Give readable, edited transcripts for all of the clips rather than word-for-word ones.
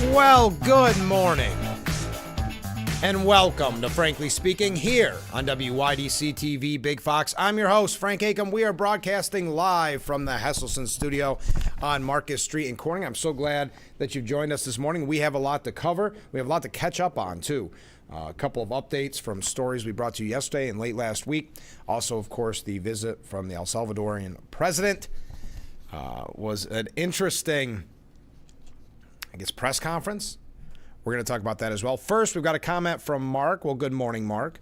Well, good morning, and welcome to Frankly Speaking here on WYDC TV Big Fox. I'm your host, Frank Acom. We are broadcasting live from the Hesselson studio on Marcus Street in Corning. I'm so glad that you've joined us this morning. We have a lot to cover. We have a lot to catch up on, too. A couple of updates from stories we brought to you yesterday and late last week. Also, of course, the visit from the El Salvadorian president was an interesting, press conference. We're going to talk about that as well. First, we've got a comment from Mark. Well, good morning, Mark.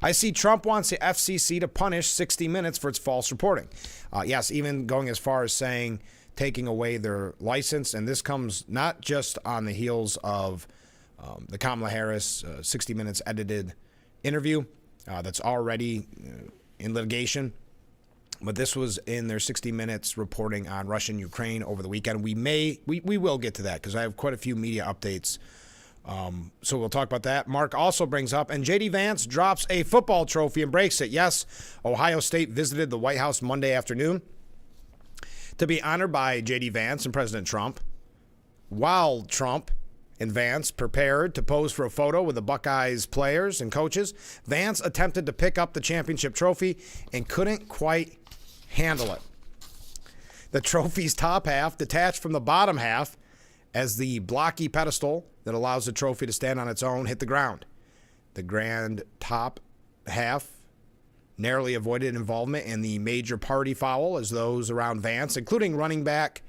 I see Trump wants the FCC to punish 60 Minutes for its false reporting. Yes, even going as far as saying taking away their license. And this comes not just on the heels of the Kamala Harris 60 Minutes edited interview that's already in litigation. But this was in their 60 Minutes reporting on Russia and Ukraine over the weekend. We will get to that because I have quite a few media updates. So we'll talk about that. Mark also brings up, and J.D. Vance drops a football trophy and breaks it. Yes, Ohio State visited the White House Monday afternoon to be honored by J.D. Vance and President Trump. While Trump and Vance prepared to pose for a photo with the Buckeyes players and coaches, Vance attempted to pick up the championship trophy and couldn't quite handle it. The trophy's top half detached from the bottom half as the blocky pedestal that allows the trophy to stand on its own hit the ground. The grand top half narrowly avoided involvement in the major party foul as those around Vance, including running back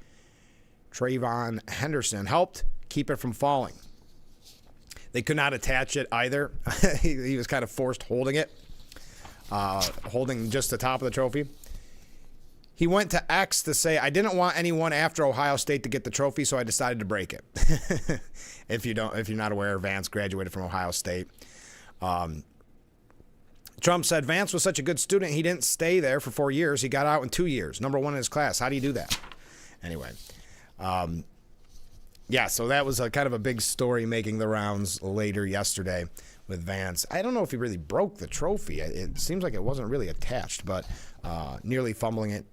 Trayvon Henderson, helped keep it from falling. They could not attach it either. He was kind of forced holding it, holding just the top of the trophy. He went to X to say, I didn't want anyone after Ohio State to get the trophy, so I decided to break it. If you're not aware, Vance graduated from Ohio State. Trump said Vance was such a good student, he didn't stay there for 4 years. He got out in 2 years, number one in his class. How do you do that? Anyway, so that was a kind of a big story making the rounds later yesterday with Vance. I don't know if he really broke the trophy. It seems like it wasn't really attached, but nearly fumbling it.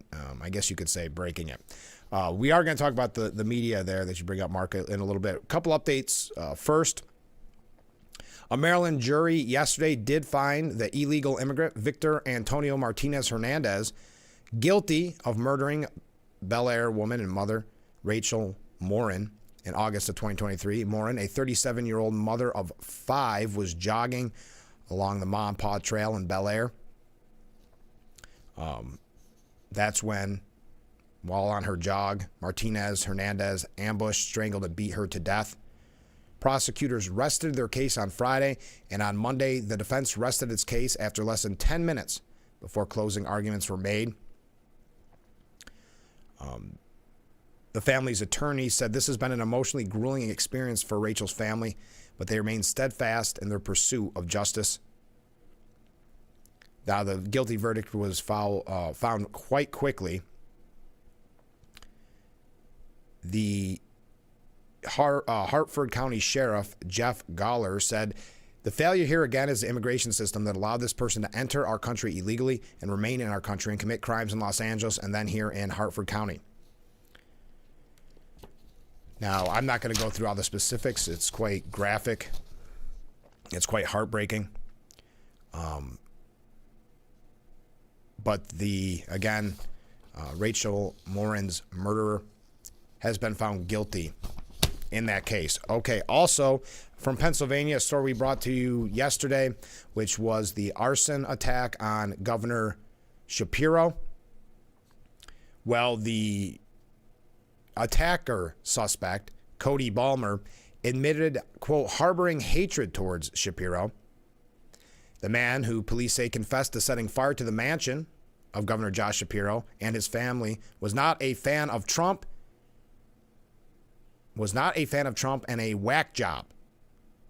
I guess you could say breaking it. We are going to talk about the media there that you bring up, Mark, in a little bit. A couple updates. First, a Maryland jury yesterday did find the illegal immigrant Victor Antonio Martinez Hernandez guilty of murdering Bel Air woman and mother Rachel Morin in August of 2023. Morin, a 37-year-old mother of 5, was jogging along the Ma and Pa Trail in Bel Air. That's when, while on her jog, Martinez Hernandez ambushed, strangled, and beat her to death. Prosecutors rested their case on Friday, and on Monday, the defense rested its case after less than 10 minutes before closing arguments were made. The family's attorney said this has been an emotionally grueling experience for Rachel's family, but they remain steadfast in their pursuit of justice. Now, the guilty verdict was found quite quickly. The Hartford County Sheriff Jeff Galler said, the failure here again is the immigration system that allowed this person to enter our country illegally and remain in our country and commit crimes in Los Angeles and then here in Hartford County. Now, I'm not going to go through all the specifics. It's quite graphic. It's quite heartbreaking. But Rachel Morin's murderer has been found guilty in that case. Okay, also from Pennsylvania, a story we brought to you yesterday, which was the arson attack on Governor Shapiro. Well, the attacker suspect, Cody Balmer, admitted, quote, harboring hatred towards Shapiro. The man, who police say confessed to setting fire to the mansion of Governor Josh Shapiro and his family, was not a fan of Trump and a whack job,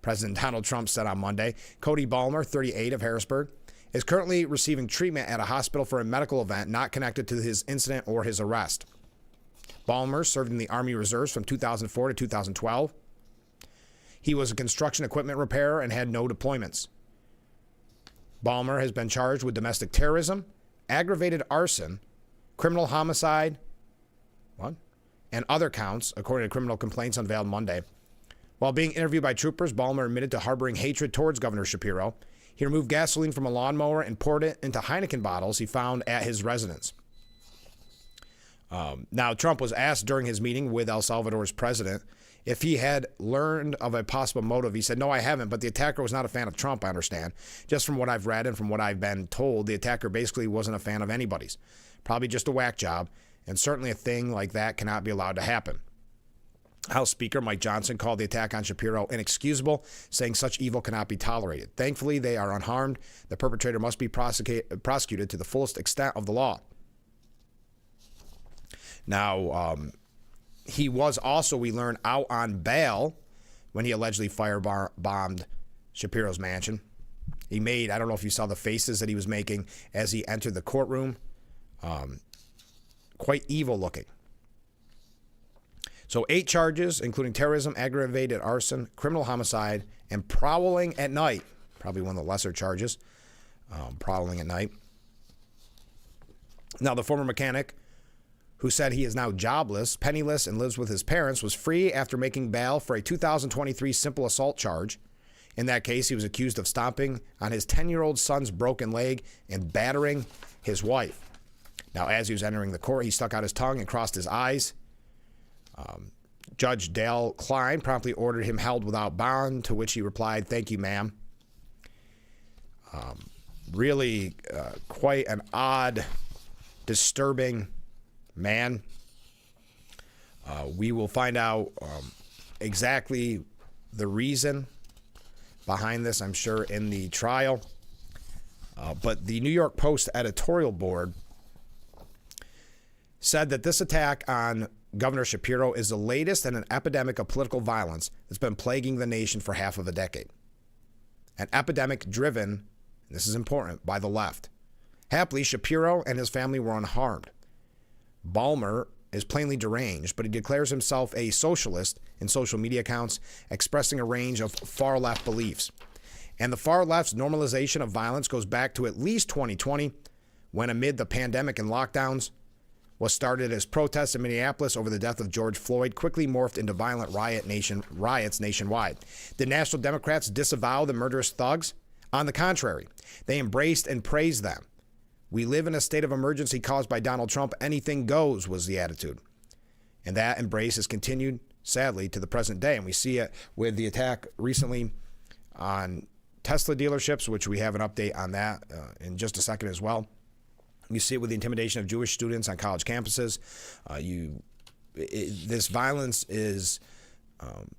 President Donald Trump said on Monday. Cody Balmer, 38, of Harrisburg, is currently receiving treatment at a hospital for a medical event not connected to his incident or his arrest. Balmer served in the Army Reserves from 2004 to 2012. He was a construction equipment repairer and had no deployments. Balmer has been charged with domestic terrorism, aggravated arson, criminal homicide, and other counts, according to criminal complaints unveiled Monday. While being interviewed by troopers, Balmer admitted to harboring hatred towards Governor Shapiro. He removed gasoline from a lawnmower and poured it into Heineken bottles he found at his residence. Now, Trump was asked during his meeting with El Salvador's president if he had learned of a possible motive. He said, "No, I haven't, but the attacker was not a fan of Trump, I understand. Just from what I've read and from what I've been told, the attacker basically wasn't a fan of anybody's. Probably just a whack job, and certainly a thing like that cannot be allowed to happen." House Speaker Mike Johnson called the attack on Shapiro inexcusable, saying such evil cannot be tolerated. Thankfully, they are unharmed. The perpetrator must be prosecuted to the fullest extent of the law. Now, he was also, we learn, out on bail when he allegedly firebombed Shapiro's mansion. He made, I don't know if you saw the faces that he was making as he entered the courtroom. Quite evil looking. So 8 charges, including terrorism, aggravated arson, criminal homicide, and prowling at night. Probably one of the lesser charges, prowling at night. Now, the former mechanic, who said he is now jobless, penniless, and lives with his parents, was free after making bail for a 2023 simple assault charge. In that case, he was accused of stomping on his 10-year-old son's broken leg and battering his wife. Now, as he was entering the court, he stuck out his tongue and crossed his eyes. Judge Dale Klein promptly ordered him held without bond, to which he replied, "Thank you, ma'am." Really quite an odd, disturbing man. We will find out exactly the reason behind this, I'm sure, in the trial. But the New York Post editorial board said that this attack on Governor Shapiro is the latest in an epidemic of political violence that's been plaguing the nation for half of a decade. An epidemic driven, and this is important, by the left. Happily, Shapiro and his family were unharmed. Balmer is plainly deranged, but he declares himself a socialist in social media accounts, expressing a range of far-left beliefs. And the far left's normalization of violence goes back to at least 2020, when amid the pandemic and lockdowns, what started as protests in Minneapolis over the death of George Floyd quickly morphed into violent riots nationwide. Did National Democrats disavow the murderous thugs? On the contrary, they embraced and praised them. "We live in a state of emergency caused by Donald Trump. Anything goes," was the attitude. And that embrace has continued, sadly, to the present day. And we see it with the attack recently on Tesla dealerships, which we have an update on that in just a second as well. You see it with the intimidation of Jewish students on college campuses. This violence is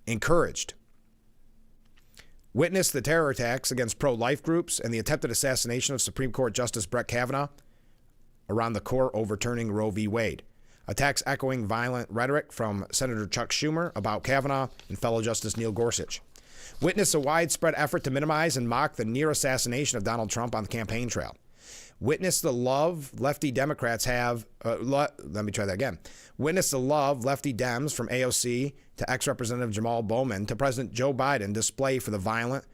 encouraged. Witness the terror attacks against pro-life groups and the attempted assassination of Supreme Court Justice Brett Kavanaugh around the court overturning Roe v. Wade. Attacks echoing violent rhetoric from Senator Chuck Schumer about Kavanaugh and fellow Justice Neil Gorsuch. Witness a widespread effort to minimize and mock the near assassination of Donald Trump on the campaign trail. Witness the love lefty Democrats have, let me try that again. Witness the love lefty Dems from AOC to ex-Representative Jamal Bowman to President Joe Biden display for the violent,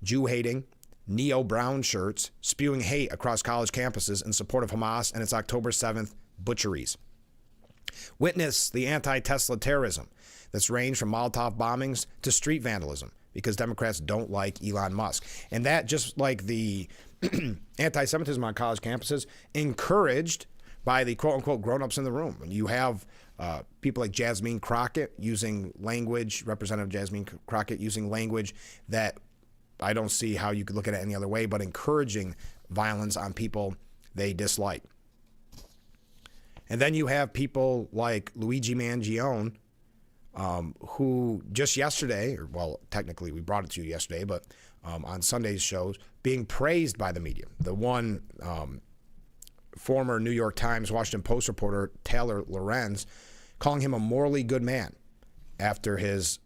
Jew-hating, neo-brown shirts spewing hate across college campuses in support of Hamas and its October 7th butcheries. Witness the anti-Tesla terrorism that's ranged from Molotov bombings to street vandalism because Democrats don't like Elon Musk. And that, just like the anti-Semitism on college campuses, encouraged by the quote-unquote grown-ups in the room. And you have people like Jasmine Crockett using language, Representative Jasmine Crockett using language that I don't see how you could look at it any other way, but encouraging violence on people they dislike. And then you have people like Luigi Mangione, who just yesterday, or well, technically we brought it to you yesterday, but on Sunday's shows, being praised by the media. The one former New York Times, Washington Post reporter, Taylor Lorenz, calling him a morally good man after his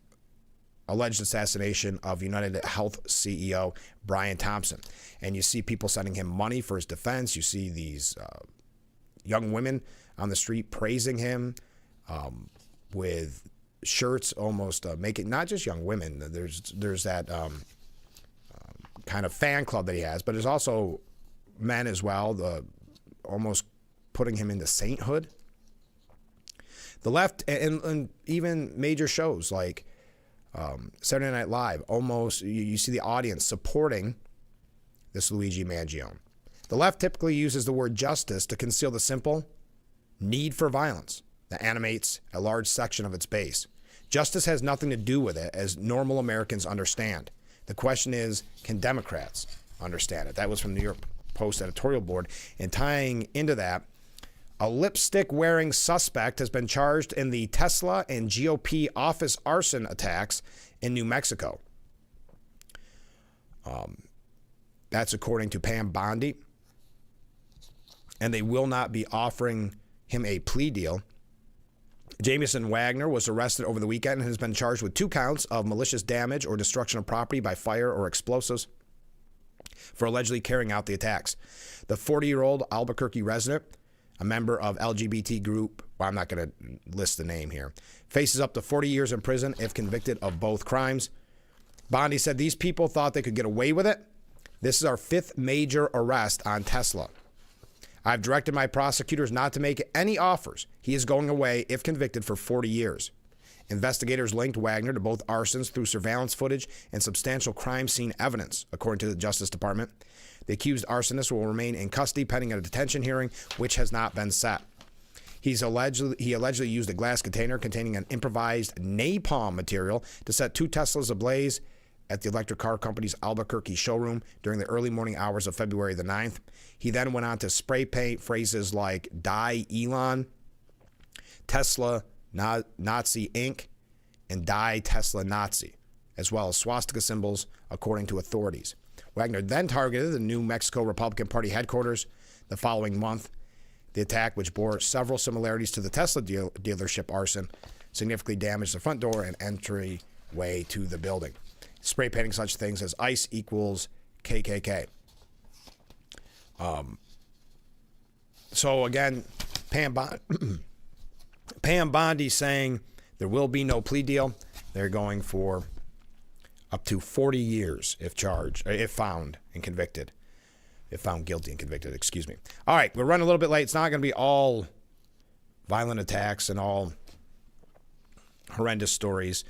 alleged assassination of United Health CEO Brian Thompson. And you see people sending him money for his defense. You see these young women on the street praising him with shirts almost making, not just young women, there's that kind of fan club that he has, but there's also men as well, almost putting him into sainthood. The left, and even major shows like Saturday Night Live, almost you see the audience supporting this Luigi Mangione. The left typically uses the word justice to conceal the simple need for violence that animates a large section of its base. Justice has nothing to do with it, as normal Americans understand. The question is, can Democrats understand it? That was from the New York Post editorial board. And tying into that, a lipstick-wearing suspect has been charged in the Tesla and GOP office arson attacks in New Mexico. That's according to Pam Bondi. And they will not be offering him a plea deal. Jamison Wagner was arrested over the weekend and has been charged with 2 counts of malicious damage or destruction of property by fire or explosives for allegedly carrying out the attacks. The 40-year-old Albuquerque resident, a member of LGBT group, well, I'm not going to list the name here, faces up to 40 years in prison if convicted of both crimes. Bondi said these people thought they could get away with it. This is our 5th major arrest on Tesla. I've directed my prosecutors not to make any offers. He is going away, if convicted, for 40 years. Investigators linked Wagner to both arsons through surveillance footage and substantial crime scene evidence, according to the Justice Department. The accused arsonist will remain in custody pending a detention hearing, which has not been set. He allegedly used a glass container containing an improvised napalm material to set 2 Teslas ablaze at the electric car company's Albuquerque showroom during the early morning hours of February the 9th. He then went on to spray paint phrases like Die Elon, Tesla Nazi Inc., and Die Tesla Nazi, as well as swastika symbols, according to authorities. Wagner then targeted the New Mexico Republican Party headquarters the following month. The attack, which bore several similarities to the Tesla dealership arson, significantly damaged the front door and entryway to the building, spray painting such things as ICE equals KKK. So again, Pam Bondi saying there will be no plea deal. They're going for up to 40 years if found and convicted. If found guilty and convicted, excuse me. All right, we're running a little bit late. It's not going to be all violent attacks and all horrendous stories.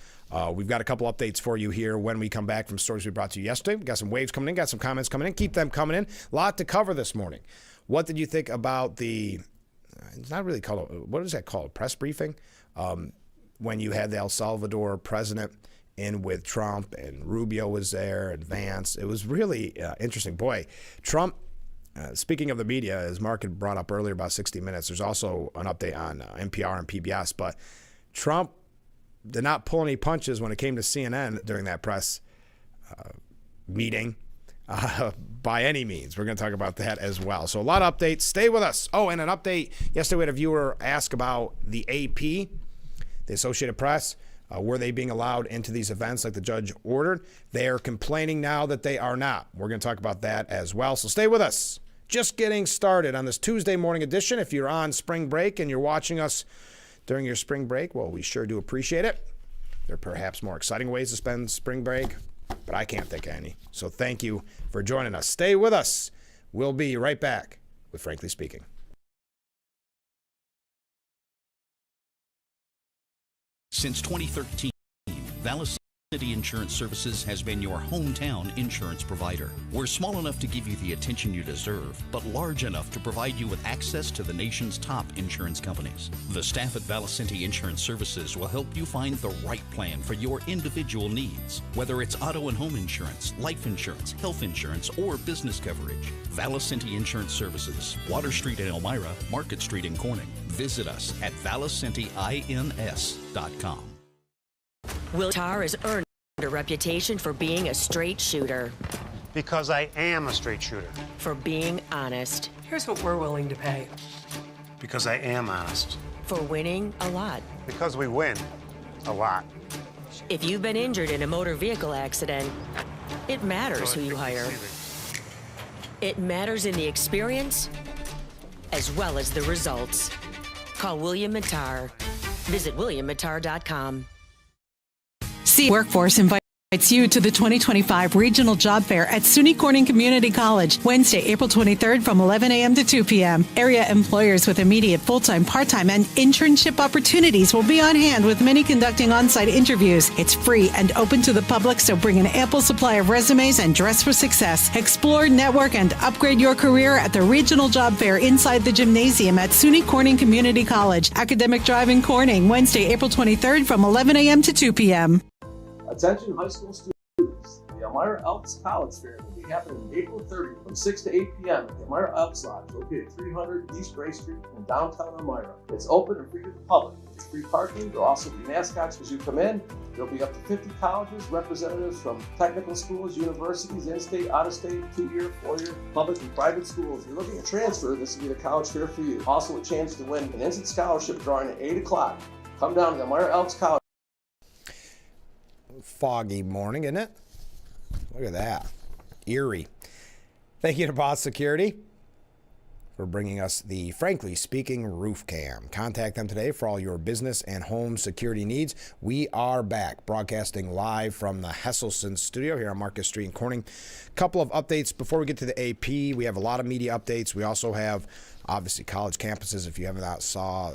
We've got a couple updates for you here when we come back from stories we brought to you yesterday. We've got some waves coming in, got some comments coming in. Keep them coming in. A lot to cover this morning. What did you think about the, it's not really called, what is that called, press briefing? When you had the El Salvador president in with Trump and Rubio was there and Vance. It was really interesting. Boy, Trump, speaking of the media, as Mark had brought up earlier about 60 Minutes, there's also an update on NPR and PBS, but Trump did not pull any punches when it came to CNN during that press meeting by any means. We're going to talk about that as well. So a lot of updates. Stay with us. Oh, and an update. Yesterday we had a viewer ask about the AP, the Associated Press. Were they being allowed into these events like the judge ordered? They are complaining now that they are not. We're going to talk about that as well. So stay with us. Just getting started on this Tuesday morning edition. If you're on spring break and you're watching us during your spring break, well, we sure do appreciate it. There are perhaps more exciting ways to spend spring break, but I can't think of any. So thank you for joining us. Stay with us. We'll be right back with Frankly Speaking. Since 2013, Vallis City Insurance Services has been your hometown insurance provider. We're small enough to give you the attention you deserve, but large enough to provide you with access to the nation's top insurance companies. The staff at Vallis City Insurance Services will help you find the right plan for your individual needs, whether it's auto and home insurance, life insurance, health insurance, or business coverage. Vallis City Insurance Services, Water Street in Elmira, Market Street in Corning. Visit us at VallisCityINS.com. Will Tar has earned a reputation for being a straight shooter. Because I am a straight shooter. For being honest. Here's what we're willing to pay. Because I am honest. For winning a lot. Because we win a lot. If you've been injured in a motor vehicle accident, it matters who you hire. It matters in the experience as well as the results. Call William Mattar. Visit WilliamMattar.com. See Workforce invite Invites you to the 2025 Regional Job Fair at SUNY Corning Community College, Wednesday, April 23rd from 11 a.m. to 2 p.m. Area employers with immediate full-time, part-time, and internship opportunities will be on hand with many conducting on-site interviews. It's free and open to the public, so bring an ample supply of resumes and dress for success. Explore, network, and upgrade your career at the Regional Job Fair inside the gymnasium at SUNY Corning Community College. Academic Drive in Corning, Wednesday, April 23rd from 11 a.m. to 2 p.m. Attention high school students, the Elmira Elks College Fair will be happening April 30th from 6 to 8 p.m. at the Elmira Elks Lodge, located 300 East Gray Street in downtown Elmira. It's open and free to the public. There's free parking. There'll also be mascots as you come in. There'll be up to 50 colleges, representatives from technical schools, universities, in-state, out-of-state, 2-year, 4-year, public and private schools. If you're looking to transfer, this will be the college fair for you. Also a chance to win an instant scholarship drawing at 8 o'clock. Come down to the Elmira Elks College. Foggy morning, isn't it? Look at that. Eerie. Thank you to Boss Security for bringing us the Frankly Speaking Roof Cam. Contact them today for all your business and home security needs. We are back broadcasting live from the Hesselson studio here on Marcus Street in Corning. Couple of updates before we get to the AP. We have a lot of media updates. We also have, obviously, college campuses. If you have not saw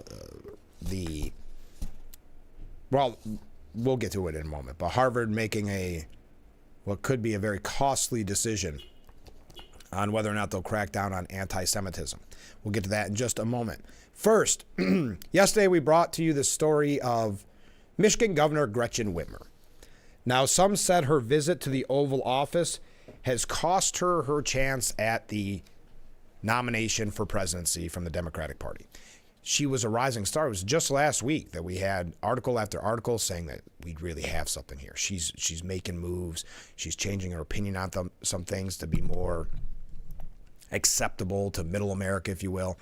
we'll get to it in a moment. But Harvard making what could be a very costly decision on whether or not they'll crack down on anti-Semitism. We'll get to that in just a moment. First, yesterday we brought to you the story of Michigan Governor Gretchen Whitmer. Now, some said her visit to the Oval Office has cost her her chance at the nomination for presidency from the Democratic Party. She was a rising star. It was just last week that we had article after article saying that we really have something here. She's making moves. She's changing her opinion on some things to be more acceptable to middle America, if you will.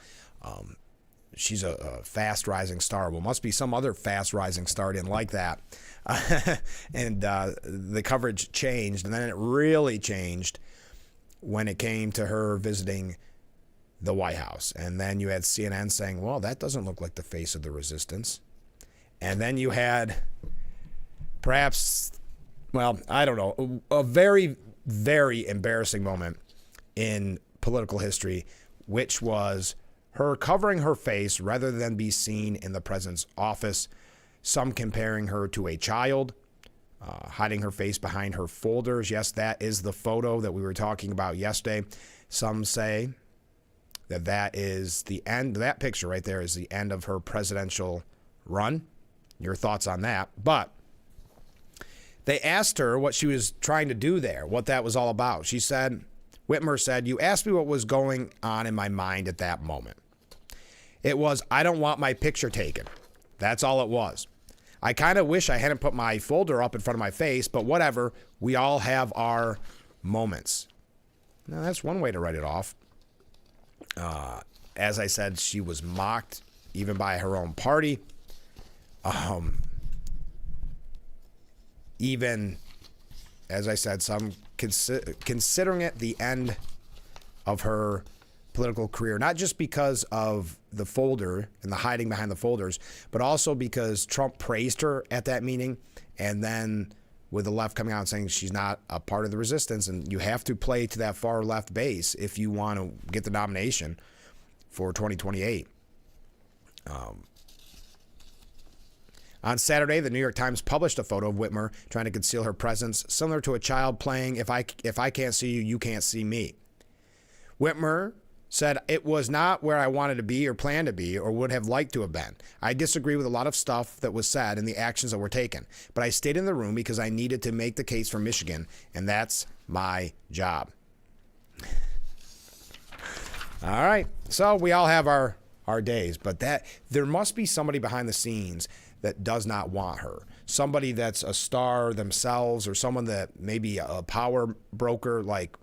She's a fast rising star. Well, must be some other fast rising star didn't like that. And the coverage changed, and then it really changed when it came to her visiting the White House. And then you had CNN saying, well, that doesn't look like the face of the resistance. And then you had perhaps, well, I don't know, a very, very embarrassing moment in political history, which was her covering her face rather than be seen in the president's office. Some comparing her to a child, hiding her face behind her folders. Yes, that is the photo that we were talking about yesterday. Some say that is the end. That picture right there is the end of her presidential run. Your thoughts on that? But they asked her what she was trying to do there, what that was all about. She said, Whitmer said, "You asked me what was going on in my mind at that moment. It was, I don't want my picture taken. That's all it was. I kind of wish I hadn't put my folder up in front of my face, but whatever. We all have our moments." Now, that's one way to write it off. As I said, she was mocked even by her own party. Even, as I said, some considering it the end of her political career, not just because of the folder and the hiding behind the folders, but also because Trump praised her at that meeting, and then with the left coming out and saying she's not a part of the resistance, and you have to play to that far left base if you want to get the nomination for 2028. On Saturday, the New York Times published a photo of Whitmer trying to conceal her presence, similar to a child playing, if I can't see you, you can't see me. Whitmer said, "It was not where I wanted to be or planned to be or would have liked to have been. I disagree with a lot of stuff that was said and the actions that were taken, but I stayed in the room because I needed to make the case for Michigan, and that's my job." All right, so we all have our days, but that there must be somebody behind the scenes that does not want her. Somebody that's a star themselves, or someone that may be a power broker. Like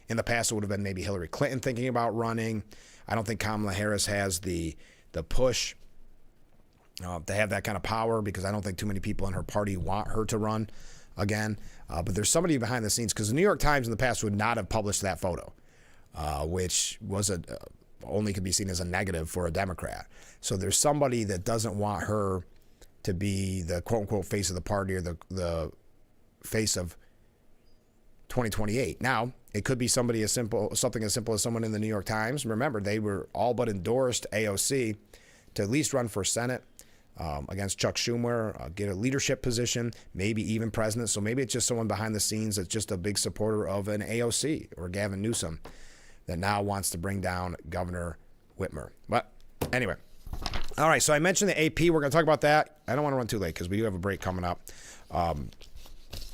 in the past, it would have been maybe Hillary Clinton thinking about running. I don't think Kamala Harris has the push to have that kind of power, because I don't think too many people in her party want her to run again. But there's somebody behind the scenes, because the New York Times in the past would not have published that photo, which was only could be seen as a negative for a Democrat. So there's somebody that doesn't want her to be the quote-unquote face of the party, or the face of 2028. Now, it could be something as simple as someone in the New York Times. Remember, they were all but endorsed AOC to at least run for Senate against Chuck Schumer, get a leadership position, maybe even president. So maybe it's just someone behind the scenes that's just a big supporter of an AOC or Gavin Newsom that now wants to bring down Governor Whitmer. But anyway, all right, so I mentioned the AP. We're going to talk about that. I don't want to run too late because we do have a break coming up.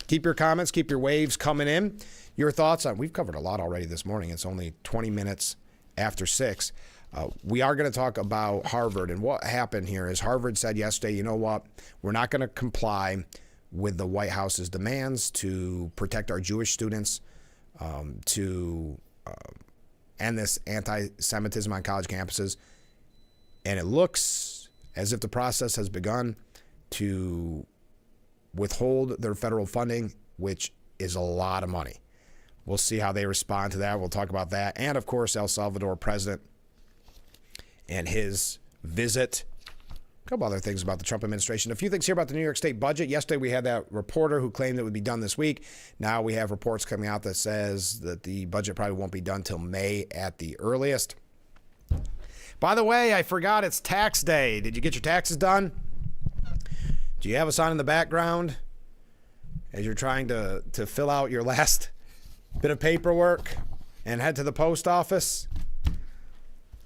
Keep your comments, keep your waves coming in. Your thoughts on, we've covered a lot already this morning. It's only 20 minutes after 6. We are going to talk about Harvard, and what happened here is Harvard said yesterday, you know what, we're not going to comply with the White House's demands to protect our Jewish students, to end this anti-Semitism on college campuses. And it looks as if the process has begun to withhold their federal funding, which is a lot of money. We'll see how they respond to that. We'll talk about that. And, of course, El Salvador president and his visit. A couple other things about the Trump administration. A few things here about the New York State budget. Yesterday, we had that reporter who claimed it would be done this week. Now we have reports coming out that says that the budget probably won't be done till May at the earliest. By the way, I forgot it's tax day. Did you get your taxes done? Do you have us on in the background as you're trying to fill out your last bit of paperwork and head to the post office?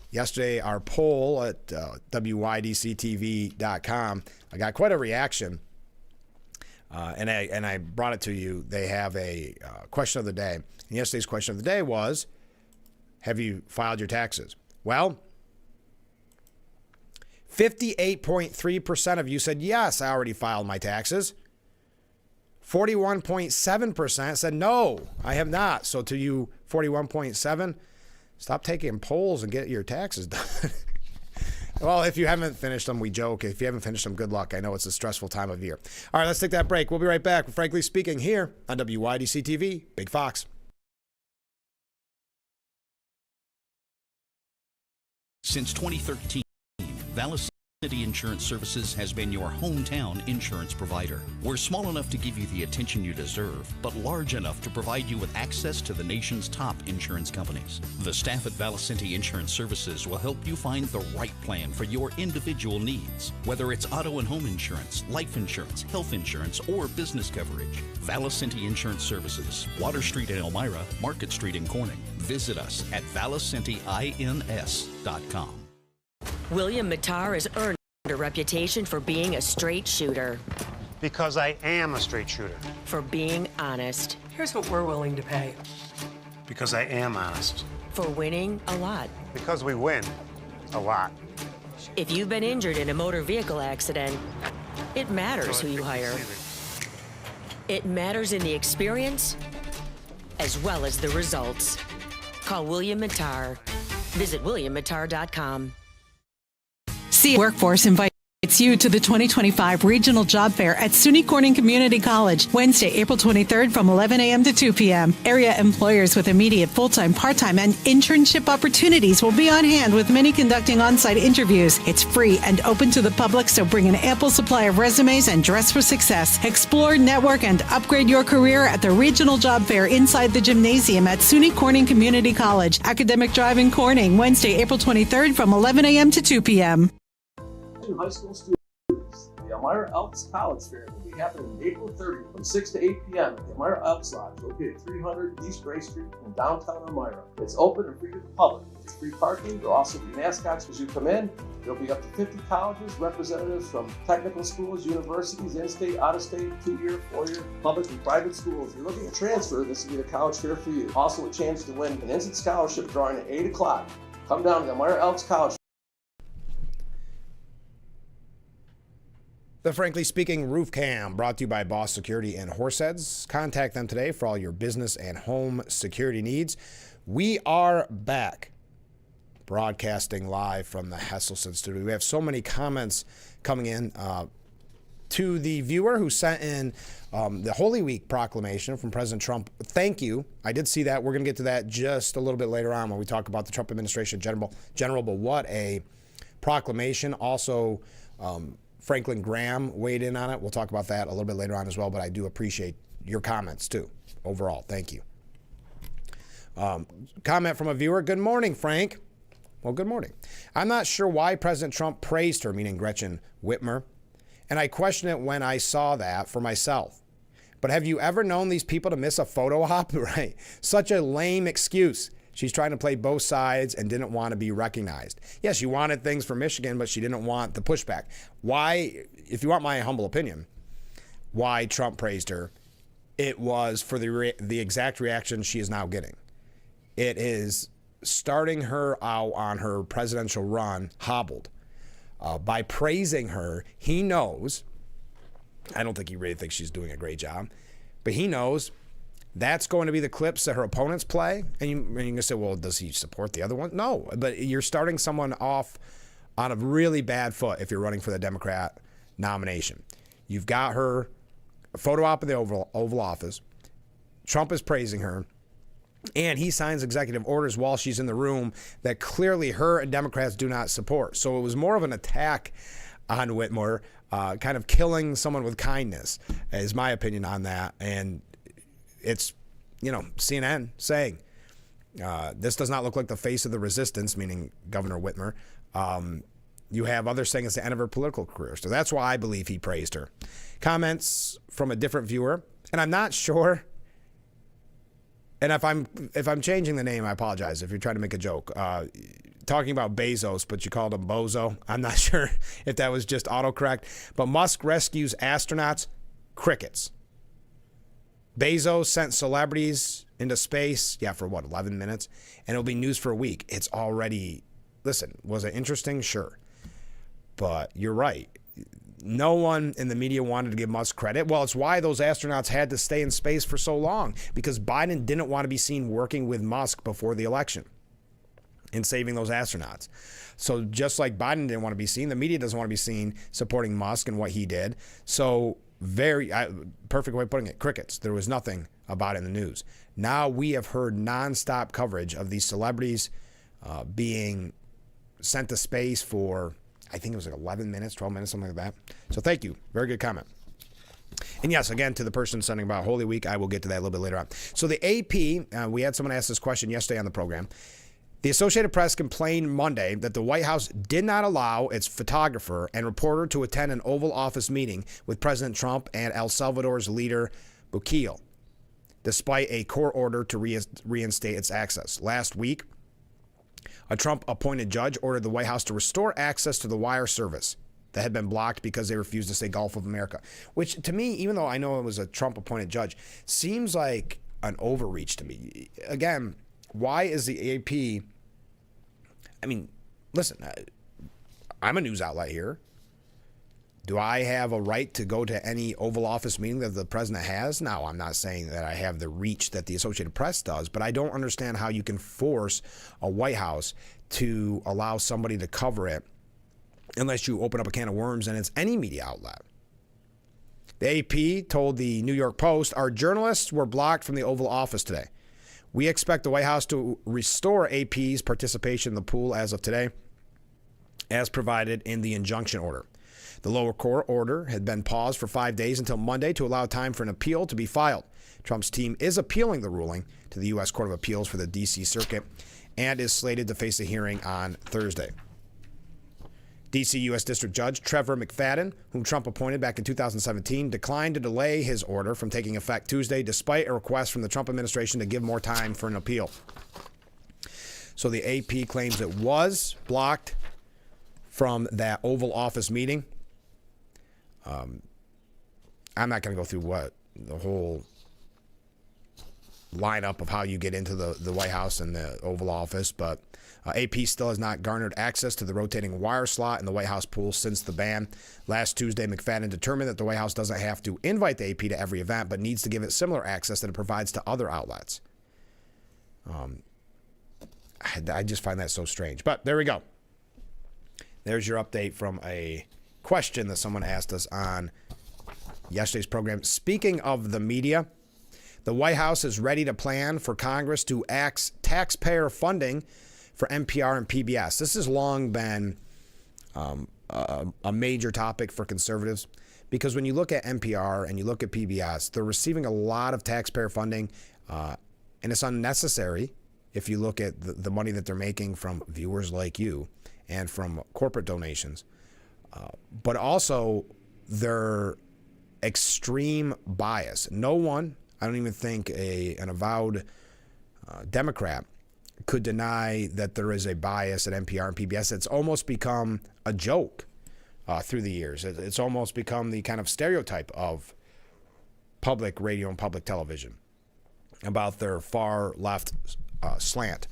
Yesterday, our poll at WYDCTV.com, I got quite a reaction, and I brought it to you. They have a question of the day. And yesterday's question of the day was, have you filed your taxes? Well, 58.3% of you said, yes, I already filed my taxes. 41.7% said, no, I have not. So to you, 41.7%, stop taking polls and get your taxes done. Well, if you haven't finished them, we joke. If you haven't finished them, good luck. I know it's a stressful time of year. All right, let's take that break. We'll be right back with Frankly Speaking here on WYDC TV, Big Fox. Since 2013, Vallis City Insurance Services has been your hometown insurance provider. We're small enough to give you the attention you deserve, but large enough to provide you with access to the nation's top insurance companies. The staff at Vallis City Insurance Services will help you find the right plan for your individual needs, whether it's auto and home insurance, life insurance, health insurance, or business coverage. Vallis City Insurance Services, Water Street in Elmira, Market Street in Corning. Visit us at valliscintyins.com. William Mattar has earned a reputation for being a straight shooter, Because I am a straight shooter. for being honest, Here's what we're willing to pay. Because I am honest. for winning a lot. Because we win a lot. If you've been injured in a motor vehicle accident, it matters who you hire. It matters in the experience as well as the results. Call William Mattar. Visit WilliamMattar.com. See Workforce invites you to the 2025 Regional Job Fair at SUNY Corning Community College, Wednesday, April 23rd from 11 a.m. to 2 p.m. Area employers with immediate full-time, part-time, and internship opportunities will be on hand with many conducting on-site interviews. It's free and open to the public, so bring an ample supply of resumes and dress for success. Explore, network, and upgrade your career at the Regional Job Fair inside the gymnasium at SUNY Corning Community College. Academic Drive in Corning, Wednesday, April 23rd from 11 a.m. to 2 p.m. High school students, the Elmira Elks College Fair will be happening April 30th from 6 to 8 p.m. at the Elmira Elks Lodge, located at 300 East Gray Street in downtown Elmira. It's open and free to the public. There's free parking. There'll also be mascots as you come in. There'll be up to 50 colleges, representatives from technical schools, universities, in-state, out-of-state, 2-year, 4-year, public and private schools. If you're looking to transfer, this will be the college fair for you. Also a chance to win an instant scholarship drawing at 8 o'clock. Come down to the Elmira Elks College. The Frankly Speaking Roof Cam, brought to you by Boss Security and Horseheads. Contact them today for all your business and home security needs. We are back, broadcasting live from the Hesselson studio. We have so many comments coming in to the viewer who sent in the Holy Week proclamation from President Trump. Thank you. I did see that. We're going to get to that just a little bit later on when we talk about the Trump administration general. But what a proclamation. Also, Franklin Graham weighed in on it. We'll talk about that a little bit later on as well, but I do appreciate your comments too. Overall, thank you. Comment from a viewer. Good morning, Frank. Well, good morning. I'm not sure why President Trump praised her, meaning Gretchen Whitmer, and I question it when I saw that for myself. But have you ever known these people to miss a photo op? Right. Such a lame excuse. She's trying to play both sides and didn't want to be recognized. Yes, she wanted things for Michigan, but she didn't want the pushback. Why, if you want my humble opinion, why Trump praised her, it was for the exact reaction she is now getting. It is starting her out on her presidential run hobbled. By praising her, he knows, I don't think he really thinks she's doing a great job, but he knows that's going to be the clips that her opponents play. And you can say, well, does he support the other one? No, but you're starting someone off on a really bad foot if you're running for the Democrat nomination. You've got her photo op in the Oval Office. Trump is praising her. And he signs executive orders while she's in the room that clearly her and Democrats do not support. So it was more of an attack on Whitmer, kind of killing someone with kindness, is my opinion on that. And it's, CNN saying, this does not look like the face of the resistance, meaning Governor Whitmer. You have others saying it's the end of her political career. So that's why I believe he praised her. Comments from a different viewer. And I'm not sure. And if I'm changing the name, I apologize if you're trying to make a joke. Talking about Bezos, but you called him Bozo. I'm not sure if that was just autocorrect. But Musk rescues astronauts, crickets. Bezos sent celebrities into space, for 11 minutes? And it'll be news for a week. It's already, listen, was it interesting? Sure. But you're right. No one in the media wanted to give Musk credit. Well, it's why those astronauts had to stay in space for so long, because Biden didn't want to be seen working with Musk before the election and saving those astronauts. So just like Biden didn't want to be seen, the media doesn't want to be seen supporting Musk and what he did. So perfect way of putting it, crickets. There was nothing about it in the news. Now we have heard nonstop coverage of these celebrities being sent to space for, I think it was like 11 minutes, 12 minutes, something like that. So thank you. Very good comment. And yes, again, to the person sending about Holy Week, I will get to that a little bit later on. So the AP, we had someone ask this question yesterday on the program. The Associated Press complained Monday that the White House did not allow its photographer and reporter to attend an Oval Office meeting with President Trump and El Salvador's leader, Bukele, despite a court order to reinstate its access. Last week, a Trump-appointed judge ordered the White House to restore access to the wire service that had been blocked because they refused to say Gulf of America, which to me, even though I know it was a Trump-appointed judge, seems like an overreach to me. Again, why is the AP... I mean, listen, I'm a news outlet here. Do I have a right to go to any Oval Office meeting that the president has? No, I'm not saying that I have the reach that the Associated Press does, but I don't understand how you can force a White House to allow somebody to cover it unless you open up a can of worms and it's any media outlet. The AP told the New York Post, our journalists were blocked from the Oval Office today. We expect the White House to restore AP's participation in the pool as of today, as provided in the injunction order. The lower court order had been paused for 5 days until Monday to allow time for an appeal to be filed. Trump's team is appealing the ruling to the U.S. Court of Appeals for the D.C. Circuit and is slated to face a hearing on Thursday. D.C. U.S. District Judge Trevor McFadden, whom Trump appointed back in 2017, declined to delay his order from taking effect Tuesday, despite a request from the Trump administration to give more time for an appeal. So the AP claims it was blocked from that Oval Office meeting. I'm not going to go through the whole lineup of how you get into the White House and the Oval Office, but AP still has not garnered access to the rotating wire slot in the White House pool since the ban. Last Tuesday, McFadden determined that the White House doesn't have to invite the AP to every event, but needs to give it similar access that it provides to other outlets. I just find that so strange. But there we go. There's your update from a question that someone asked us on yesterday's program. Speaking of the media, the White House is ready to plan for Congress to axe taxpayer funding for NPR and PBS. This has long been a major topic for conservatives, because when you look at NPR and you look at PBS, they're receiving a lot of taxpayer funding, and it's unnecessary if you look at the money that they're making from viewers like you and from corporate donations. But also their extreme bias. No one, I don't even think an avowed Democrat could deny that there is a bias at NPR and PBS. It's almost become a joke through the years. It's almost become the kind of stereotype of public radio and public television about their far left slant.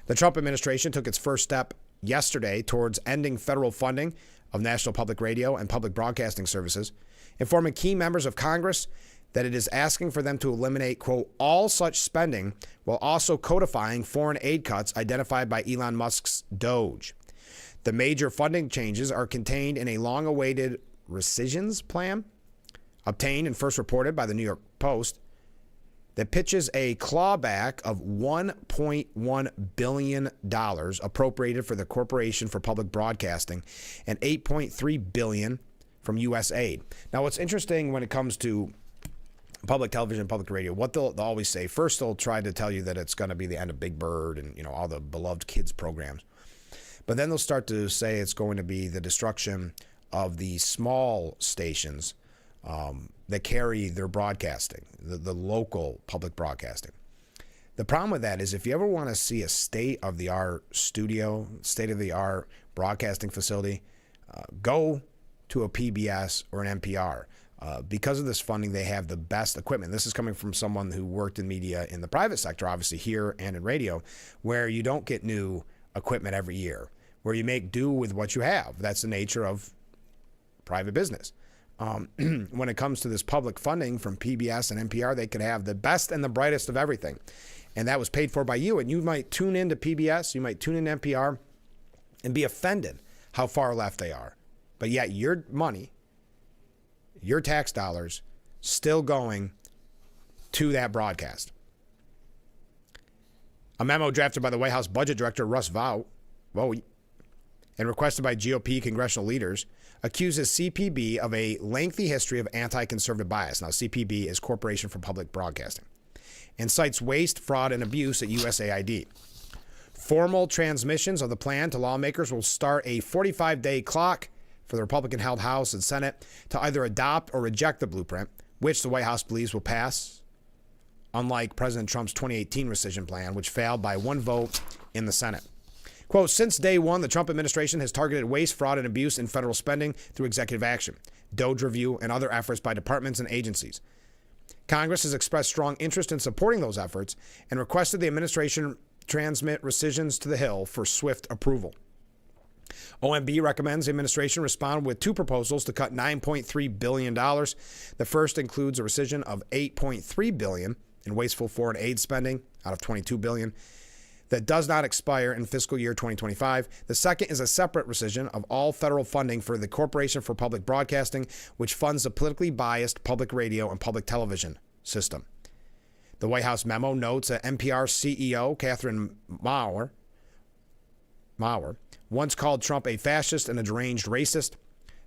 The Trump administration took its first step yesterday towards ending federal funding of National Public Radio and public broadcasting services, informing key members of Congress that it is asking for them to eliminate, quote, all such spending while also codifying foreign aid cuts identified by Elon Musk's Doge. The major funding changes are contained in a long-awaited rescissions plan, obtained and first reported by the New York Post, that pitches a clawback of $1.1 billion appropriated for the Corporation for Public Broadcasting and $8.3 billion from U.S. aid. Now, what's interesting when it comes to public television, public radio, what they'll always say, first they'll try to tell you that it's going to be the end of Big Bird and, you know, all the beloved kids programs. But then they'll start to say it's going to be the destruction of the small stations that carry their broadcasting, the local public broadcasting. The problem with that is if you ever want to see a state-of-the-art studio, state-of-the-art broadcasting facility, go to a PBS or an NPR. Because of this funding, they have the best equipment. This is coming from someone who worked in media in the private sector, obviously here and in radio, where you don't get new equipment every year, where you make do with what you have. That's the nature of private business. When it comes to this public funding from PBS and NPR, they could have the best and the brightest of everything. And that was paid for by you. And you might tune into PBS, you might tune in NPR and be offended how far left they are. But yet your money, your tax dollars, still going to that broadcast. A memo drafted by the White House Budget Director Russ Vought and requested by GOP congressional leaders accuses CPB of a lengthy history of anti-conservative bias. Now, CPB is Corporation for Public Broadcasting, and cites waste, fraud, and abuse at USAID. Formal transmissions of the plan to lawmakers will start a 45-day clock for the Republican-held House and Senate to either adopt or reject the blueprint, which the White House believes will pass, unlike President Trump's 2018 rescission plan, which failed by one vote in the Senate. Quote, since day one, the Trump administration has targeted waste, fraud, and abuse in federal spending through executive action, Doge review, and other efforts by departments and agencies. Congress has expressed strong interest in supporting those efforts and requested the administration transmit rescissions to the Hill for swift approval. OMB recommends the administration respond with two proposals to cut $9.3 billion. The first includes a rescission of $8.3 billion in wasteful foreign aid spending out of $22 billion that does not expire in fiscal year 2025. The second is a separate rescission of all federal funding for the Corporation for Public Broadcasting, which funds the politically biased public radio and public television system. The White House memo notes that NPR CEO Catherine Maurer once called Trump a fascist and a deranged racist,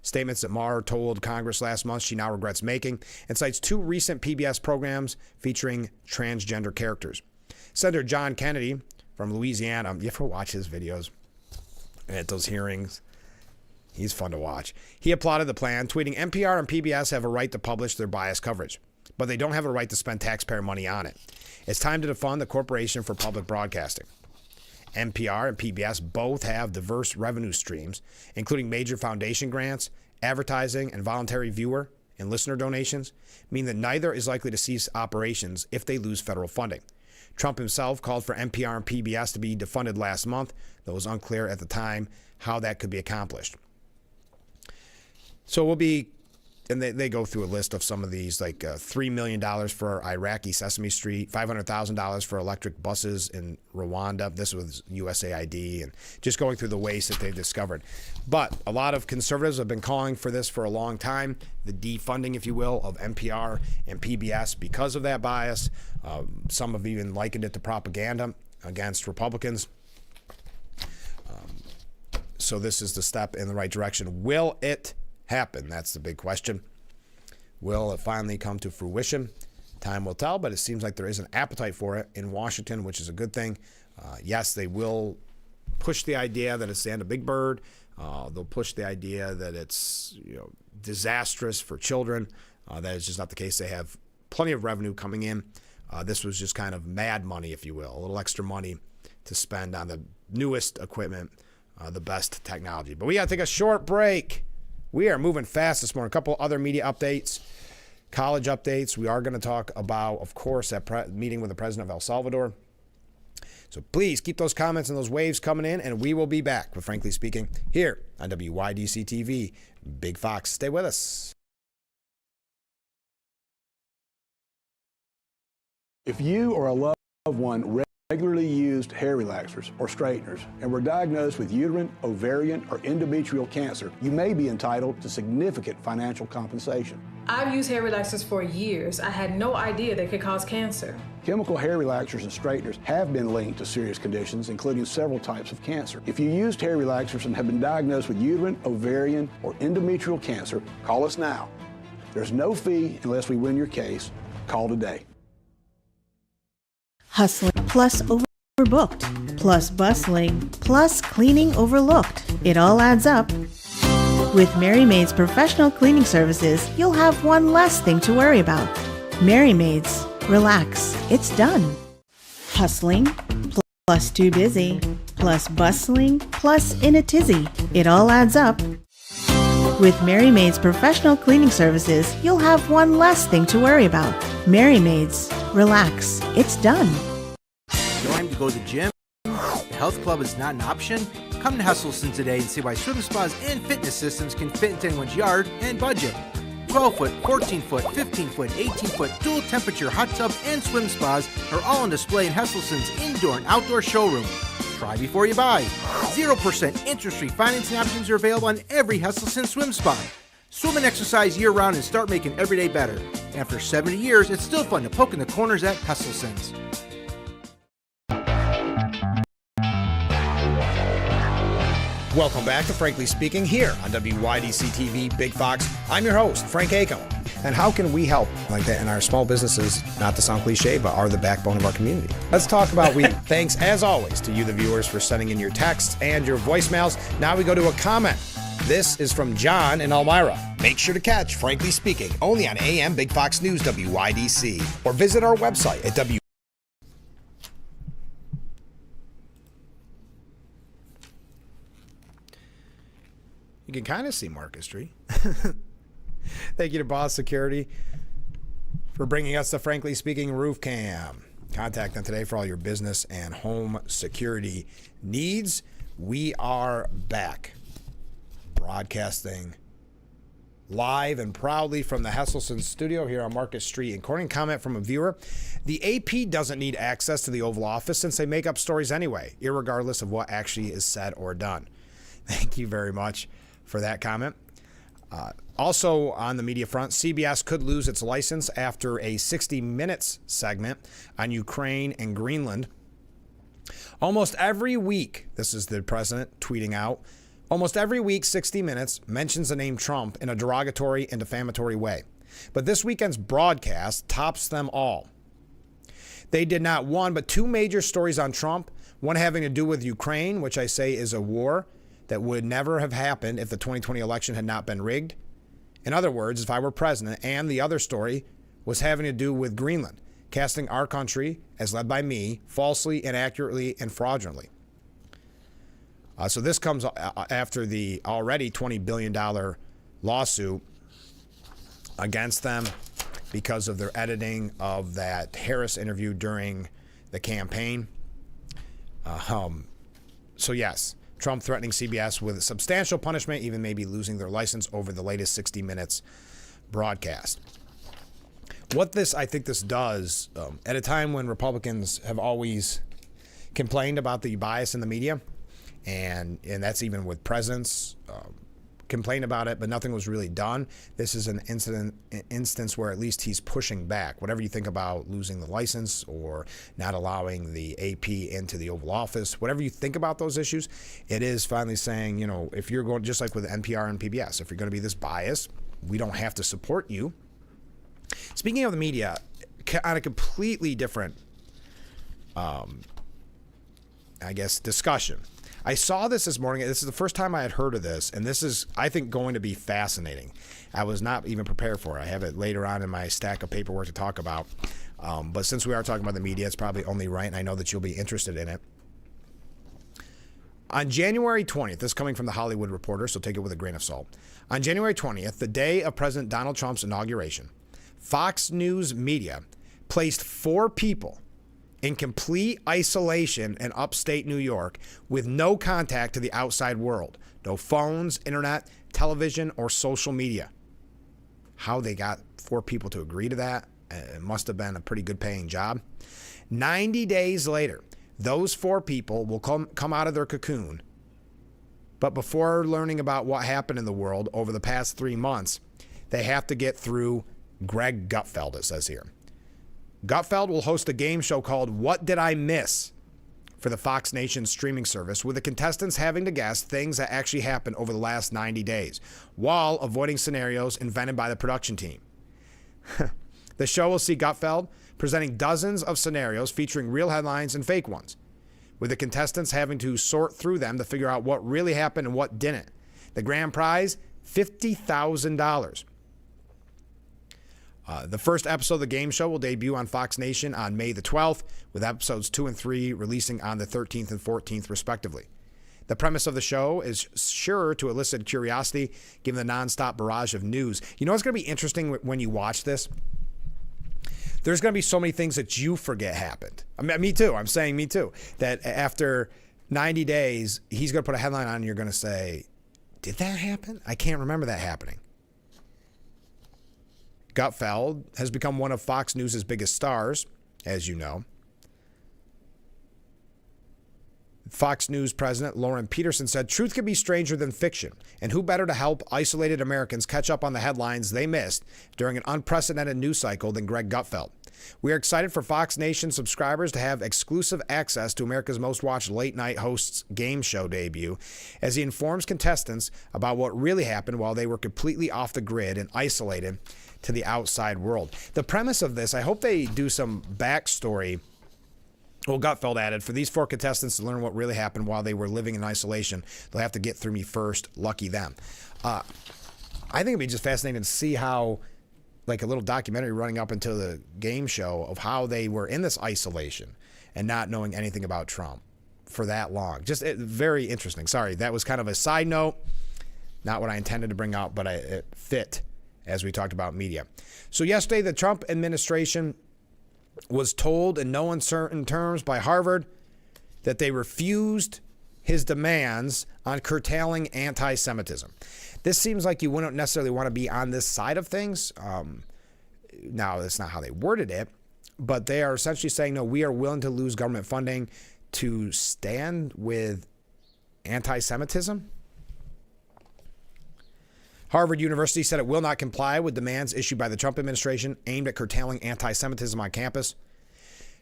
statements that Maurer told Congress last month she now regrets making, and cites two recent PBS programs featuring transgender characters. Senator John Kennedy from Louisiana, you ever watch his videos at those hearings? He's fun to watch. He applauded the plan, tweeting, NPR and PBS have a right to publish their biased coverage, but they don't have a right to spend taxpayer money on it. It's time to defund the Corporation for Public Broadcasting. NPR and PBS both have diverse revenue streams, including major foundation grants, advertising, and voluntary viewer and listener donations, mean that neither is likely to cease operations if they lose federal funding. Trump himself called for NPR and PBS to be defunded last month, though it was unclear at the time how that could be accomplished. So we'll be, and they go through a list of some of these, like $3 million for Iraqi Sesame Street, $500,000 for electric buses in Rwanda. This was USAID, and just going through the waste that they've discovered. But a lot of conservatives have been calling for this for a long time, the defunding, if you will, of NPR and PBS because of that bias. Some have even likened it to propaganda against Republicans. So this is the step in the right direction. Will it happen? That's the big question. Will it finally come to fruition? Time will tell, but it seems like there is an appetite for it in Washington, which is a good thing. Yes, they will push the idea that it's the end of Big Bird. They'll push the idea that it's disastrous for children. That is just not the case. They have plenty of revenue coming in. This was just kind of mad money, if you will, a little extra money to spend on the newest equipment, the best technology. But we got to take a short break. We are moving fast this morning. A couple other media updates, college updates. We are going to talk about, of course, that meeting with the president of El Salvador. So please keep those comments and those waves coming in, and we will be back with Frankly Speaking here on WYDC TV. Big Fox, stay with us. If you or a loved one regularly used hair relaxers or straighteners and were diagnosed with uterine, ovarian, or endometrial cancer, you may be entitled to significant financial compensation. I've used hair relaxers for years. I had no idea they could cause cancer. Chemical hair relaxers and straighteners have been linked to serious conditions, including several types of cancer. If you used hair relaxers and have been diagnosed with uterine, ovarian, or endometrial cancer, call us now. There's no fee unless we win your case. Call today. Hustling plus overbooked plus bustling plus cleaning overlooked. It all adds up. With Mary Maid's professional cleaning services, you'll have one less thing to worry about. Mary Maid's. Relax. It's done. Hustling plus too busy plus bustling plus in a tizzy. It all adds up. With Mary Maid's professional cleaning services, you'll have one less thing to worry about. Mary Maid's. Relax. It's done. Time to go to the gym? The health club is not an option? Come to Hesselson today and see why swim spas and fitness systems can fit into anyone's yard and budget. 12-foot, 14-foot, 15-foot, 18-foot dual temperature hot tub and swim spas are all on display in Hesselson's indoor and outdoor showroom. Try before you buy. 0% interest-free financing options are available on every Hesselson swim spa. Swim and exercise year-round and start making every day better. After 70 years, it's still fun to poke in the corners at Hesselson's. Welcome back to Frankly Speaking here on WYDC TV Big Fox. I'm your host, Frank Acom. And how can we help like that in our small businesses, not to sound cliche, but are the backbone of our community? Let's talk about we. Thanks, as always, to you, the viewers, for sending in your texts and your voicemails. Now we go to a comment. This is from John in Elmira. Make sure to catch Frankly Speaking only on AM Big Fox News WYDC or visit our website at You can kind of see Marcus Tree. Thank you to Boss Security for bringing us the Frankly Speaking Roof Cam. Contact them today for all your business and home security needs. We are back, broadcasting live and proudly from the Hesselson studio here on Market Street in Corning. Comment from a viewer. The AP doesn't need access to the Oval Office since they make up stories anyway, irregardless of what actually is said or done. Thank you very much for that comment. Also on the media front, CBS could lose its license after a 60 Minutes segment on Ukraine and Greenland. Almost every week, this is the president tweeting out, almost every week 60 Minutes mentions the name Trump in a derogatory and defamatory way. But this weekend's broadcast tops them all. They did not one, but two major stories on Trump, one having to do with Ukraine, which I say is a war that would never have happened if the 2020 election had not been rigged. In other words, if I were president, and the other story was having to do with Greenland, casting our country, as led by me, falsely, inaccurately, and fraudulently. So this comes after the already $20 billion lawsuit against them because of their editing of that Harris interview during the campaign. So yes, Trump threatening CBS with substantial punishment, even maybe losing their license over the latest 60 Minutes broadcast. What I think this does, at a time when Republicans have always complained about the bias in the media, and that's even with presidents, complained about it, but nothing was really done. This is an instance where at least he's pushing back. Whatever you think about losing the license or not allowing the AP into the Oval Office, whatever you think about those issues, it is finally saying, if you're going, just like with NPR and PBS, if you're going to be this biased, we don't have to support you. Speaking of the media, on a completely different, discussion. I saw this morning. This is the first time I had heard of this, and this is, I think, going to be fascinating. I was not even prepared for it. I have it later on in my stack of paperwork to talk about. But since we are talking about the media, it's probably only right, and I know that you'll be interested in it. On January 20th, this is coming from the Hollywood Reporter, so take it with a grain of salt. On January 20th, the day of President Donald Trump's inauguration, Fox News Media placed 4 people in complete isolation in upstate New York with no contact to the outside world. No phones, internet, television, or social media. How they got 4 people to agree to that, it must have been a pretty good paying job. 90 days later, those 4 people will come out of their cocoon. But before learning about what happened in the world over the past 3 months, they have to get through Greg Gutfeld, it says here. Gutfeld will host a game show called What Did I Miss? For the Fox Nation streaming service, with the contestants having to guess things that actually happened over the last 90 days, while avoiding scenarios invented by the production team. The show will see Gutfeld presenting dozens of scenarios featuring real headlines and fake ones, with the contestants having to sort through them to figure out what really happened and what didn't. The grand prize, $50,000. The first episode of the game show will debut on Fox Nation on May the 12th, with episodes 2 and 3 releasing on the 13th and 14th, respectively. The premise of the show is sure to elicit curiosity, given the nonstop barrage of news. You know what's going to be interesting when you watch this? There's going to be so many things that you forget happened. I mean, me too. I'm saying me too. That after 90 days, he's going to put a headline on and you're going to say, did that happen? I can't remember that happening. Gutfeld has become one of Fox News' biggest stars, as you know. Fox News President Lauren Peterson said, "Truth can be stranger than fiction, and who better to help isolated Americans catch up on the headlines they missed during an unprecedented news cycle than Greg Gutfeld. We are excited for Fox Nation subscribers to have exclusive access to America's most watched late-night host's game show debut, as he informs contestants about what really happened while they were completely off the grid and isolated to the outside world." The premise of this, I hope they do some backstory. Well, Gutfeld added, "For these 4 contestants to learn what really happened while they were living in isolation, they'll have to get through me first. Lucky them." I think it'd be just fascinating to see how, like a little documentary running up into the game show of how they were in this isolation and not knowing anything about Trump for that long. Just very interesting. Sorry, that was kind of a side note. Not what I intended to bring out, but it fit as we talked about media. So yesterday, the Trump administration was told in no uncertain terms by Harvard that they refused his demands on curtailing anti-Semitism. This seems like you wouldn't necessarily want to be on this side of things. Now, that's not how they worded it, but they are essentially saying, no, we are willing to lose government funding to stand with anti-Semitism. Harvard University said it will not comply with demands issued by the Trump administration aimed at curtailing anti-Semitism on campus.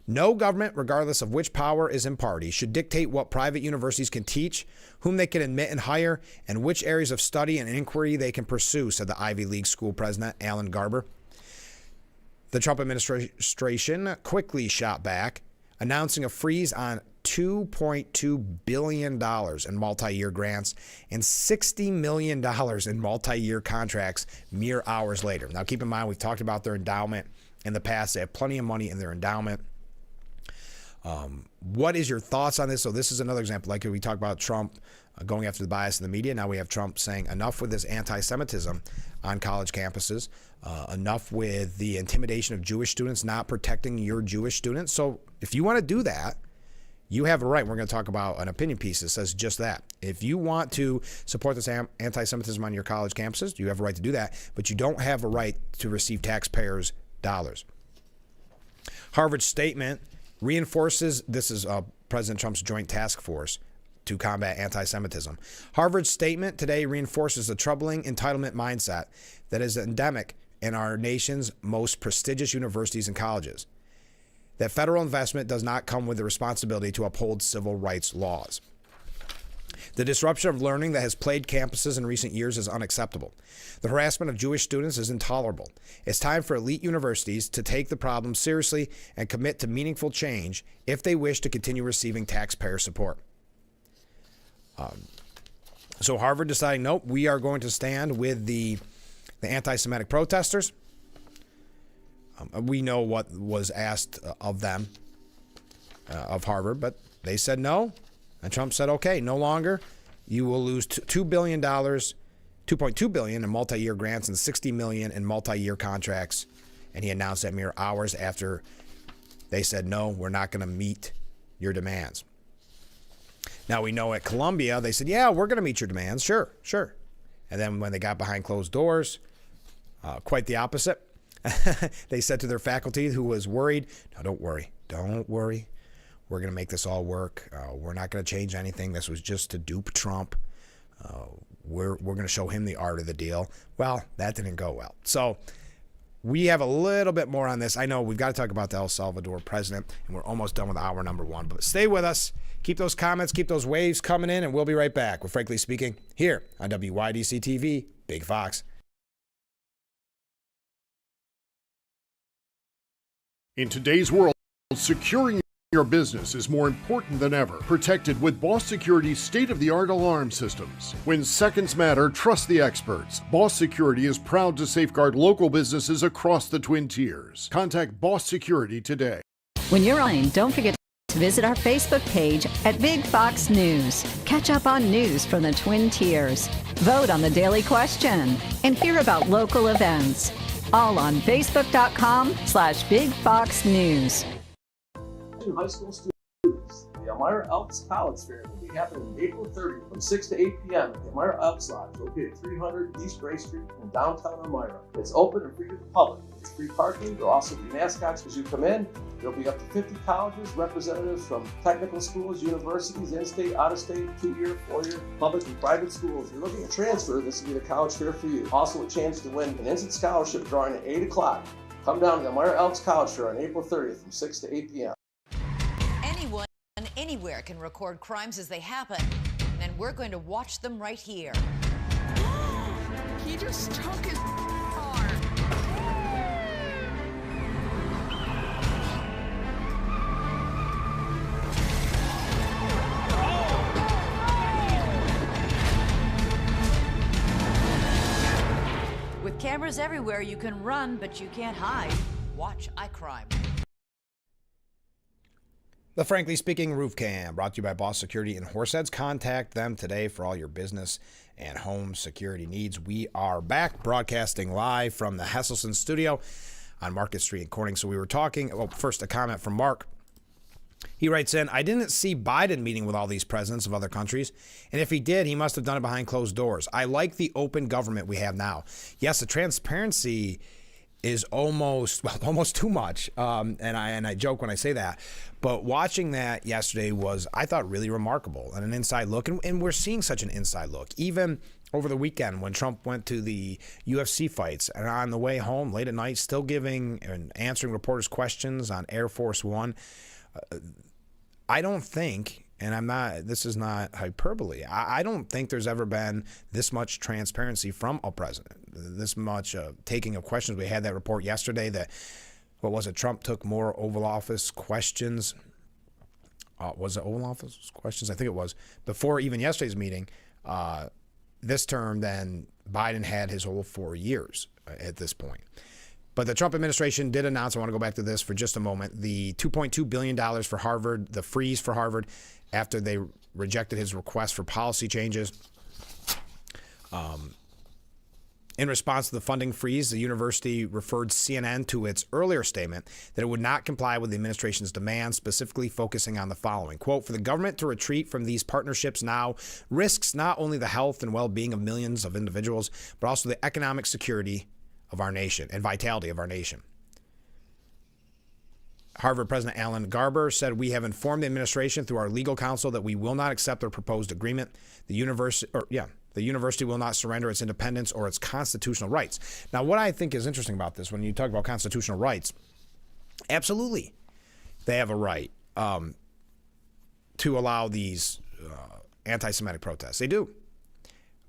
No government, regardless of which power is in party, should dictate what private universities can teach, whom they can admit and hire, and which areas of study and inquiry they can pursue, said the Ivy League school president, Alan Garber. The Trump administration quickly shot back, announcing a freeze on $2.2 billion in multi-year grants and $60 million in multi-year contracts mere hours later. Now, keep in mind, we've talked about their endowment in the past. They have plenty of money in their endowment. What is your thoughts on this? So this is another example. Like we talked about Trump going after the bias in the media. Now we have Trump saying enough with this anti-Semitism on college campuses, enough with the intimidation of Jewish students, not protecting your Jewish students. So if you want to do that, you have a right. We're going to talk about an opinion piece that says just that. If you want to support this anti-Semitism on your college campuses, you have a right to do that, but you don't have a right to receive taxpayers' dollars. Harvard's statement reinforces, this is President Trump's joint task force, to combat anti-Semitism. Harvard's statement today reinforces the troubling entitlement mindset that is endemic in our nation's most prestigious universities and colleges. That federal investment does not come with the responsibility to uphold civil rights laws. The disruption of learning that has plagued campuses in recent years is unacceptable. The harassment of Jewish students is intolerable. It's time for elite universities to take the problem seriously and commit to meaningful change if they wish to continue receiving taxpayer support. So Harvard deciding, nope, we are going to stand with the anti-Semitic protesters. We know what was asked of them, of Harvard, but they said no. And Trump said, okay, no longer. You will lose $2 billion, $2.2 billion in multi-year grants and $60 million in multi-year contracts. And he announced that mere hours after they said, no, we're not going to meet your demands. Now we know at Columbia, they said, yeah, we're going to meet your demands. Sure. And then when they got behind closed doors, quite the opposite. They said to their faculty who was worried, no, don't worry. We're going to make this all work. We're not going to change anything. This was just to dupe Trump. We're going to show him the art of the deal. Well, that didn't go well. So we have a little bit more on this. I know we've got to talk about the El Salvador president, and we're almost done with hour number 1. But stay with us. Keep those comments, keep those waves coming in, and we'll be right back with Frankly Speaking here on WYDC TV, Big Fox. In today's world, securing your business is more important than ever. Protected with Boss Security's state-of-the-art alarm systems. When seconds matter, trust the experts. Boss Security is proud to safeguard local businesses across the Twin Tiers. Contact Boss Security today. When you're online, don't forget to visit our Facebook page at Big Fox News. Catch up on news from the Twin Tiers. Vote on the daily question and hear about local events. All on Facebook.com/Big Fox News. High school students, the Elmira Elks College Fair will be happening April 30th from 6 to 8 p.m. at the Elmira Elks Lodge, located at 300 East Gray Street in downtown Elmira. It's open and free to the public. There's free parking. There'll also be mascots as you come in. There'll be up to 50 colleges, representatives from technical schools, universities, in-state, out-of-state, 2-year, 4-year, public and private schools. If you're looking to transfer, this will be the college fair for you. Also a chance to win an instant scholarship drawing at 8 o'clock. Come down to the Elmira Elks College Fair on April 30th from 6 to 8 p.m. Anyone, anywhere can record crimes as they happen, and we're going to watch them right here. He just took his car. With cameras everywhere, you can run, but you can't hide. Watch iCrime. The Frankly Speaking Roof Cam, brought to you by Boss Security and Horseheads. Contact them today for all your business and home security needs. We are back broadcasting live from the Hesselson studio on Market Street in Corning. So we were talking, well, first a comment from Mark. He writes in, I didn't see Biden meeting with all these presidents of other countries, and if he did, he must have done it behind closed doors. I like the open government we have now. Yes, the transparency is almost too much, and I joke when I say that. But watching that yesterday was, I thought, really remarkable and an inside look. And we're seeing such an inside look. Even over the weekend when Trump went to the UFC fights and on the way home late at night, still giving and answering reporters' questions on Air Force One. I don't think, and this is not hyperbole, I don't think there's ever been this much transparency from a president, this much taking of questions. We had that report yesterday that, Trump took more Oval Office questions. Was it Oval Office questions? I think it was. Before even yesterday's meeting, this term, than Biden had his whole 4 years at this point. But the Trump administration did announce, I want to go back to this for just a moment, the $2.2 billion for Harvard, the freeze for Harvard, after they rejected his request for policy changes. In response to the funding freeze, the university referred CNN to its earlier statement that it would not comply with the administration's demands, specifically focusing on the following. Quote, for the government to retreat from these partnerships now risks not only the health and well-being of millions of individuals, but also the economic security of our nation and vitality of our nation. Harvard President Alan Garber said, "We have informed the administration through our legal counsel that we will not accept their proposed agreement. The university will not surrender its independence or its constitutional rights." Now, what I think is interesting about this, when you talk about constitutional rights, absolutely, they have a right to allow these anti-Semitic protests. They do.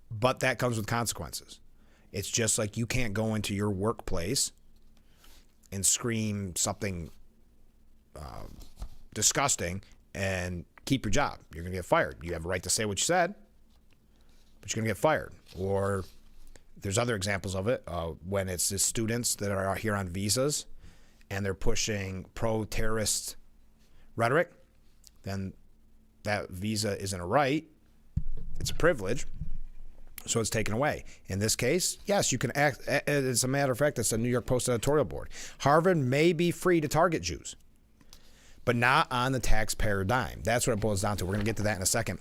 But that comes with consequences. It's just like you can't go into your workplace and scream something disgusting and keep your job. You're going to get fired. You have a right to say what you said, but you're going to get fired. Or there's other examples of it when it's the students that are here on visas and they're pushing pro-terrorist rhetoric, then that visa isn't a right. It's a privilege. So it's taken away. In this case, yes, you can act. As a matter of fact, it's the New York Post editorial board. Harvard may be free to target Jews, but not on the taxpayer dime. That's what it boils down to. We're going to get to that in a second.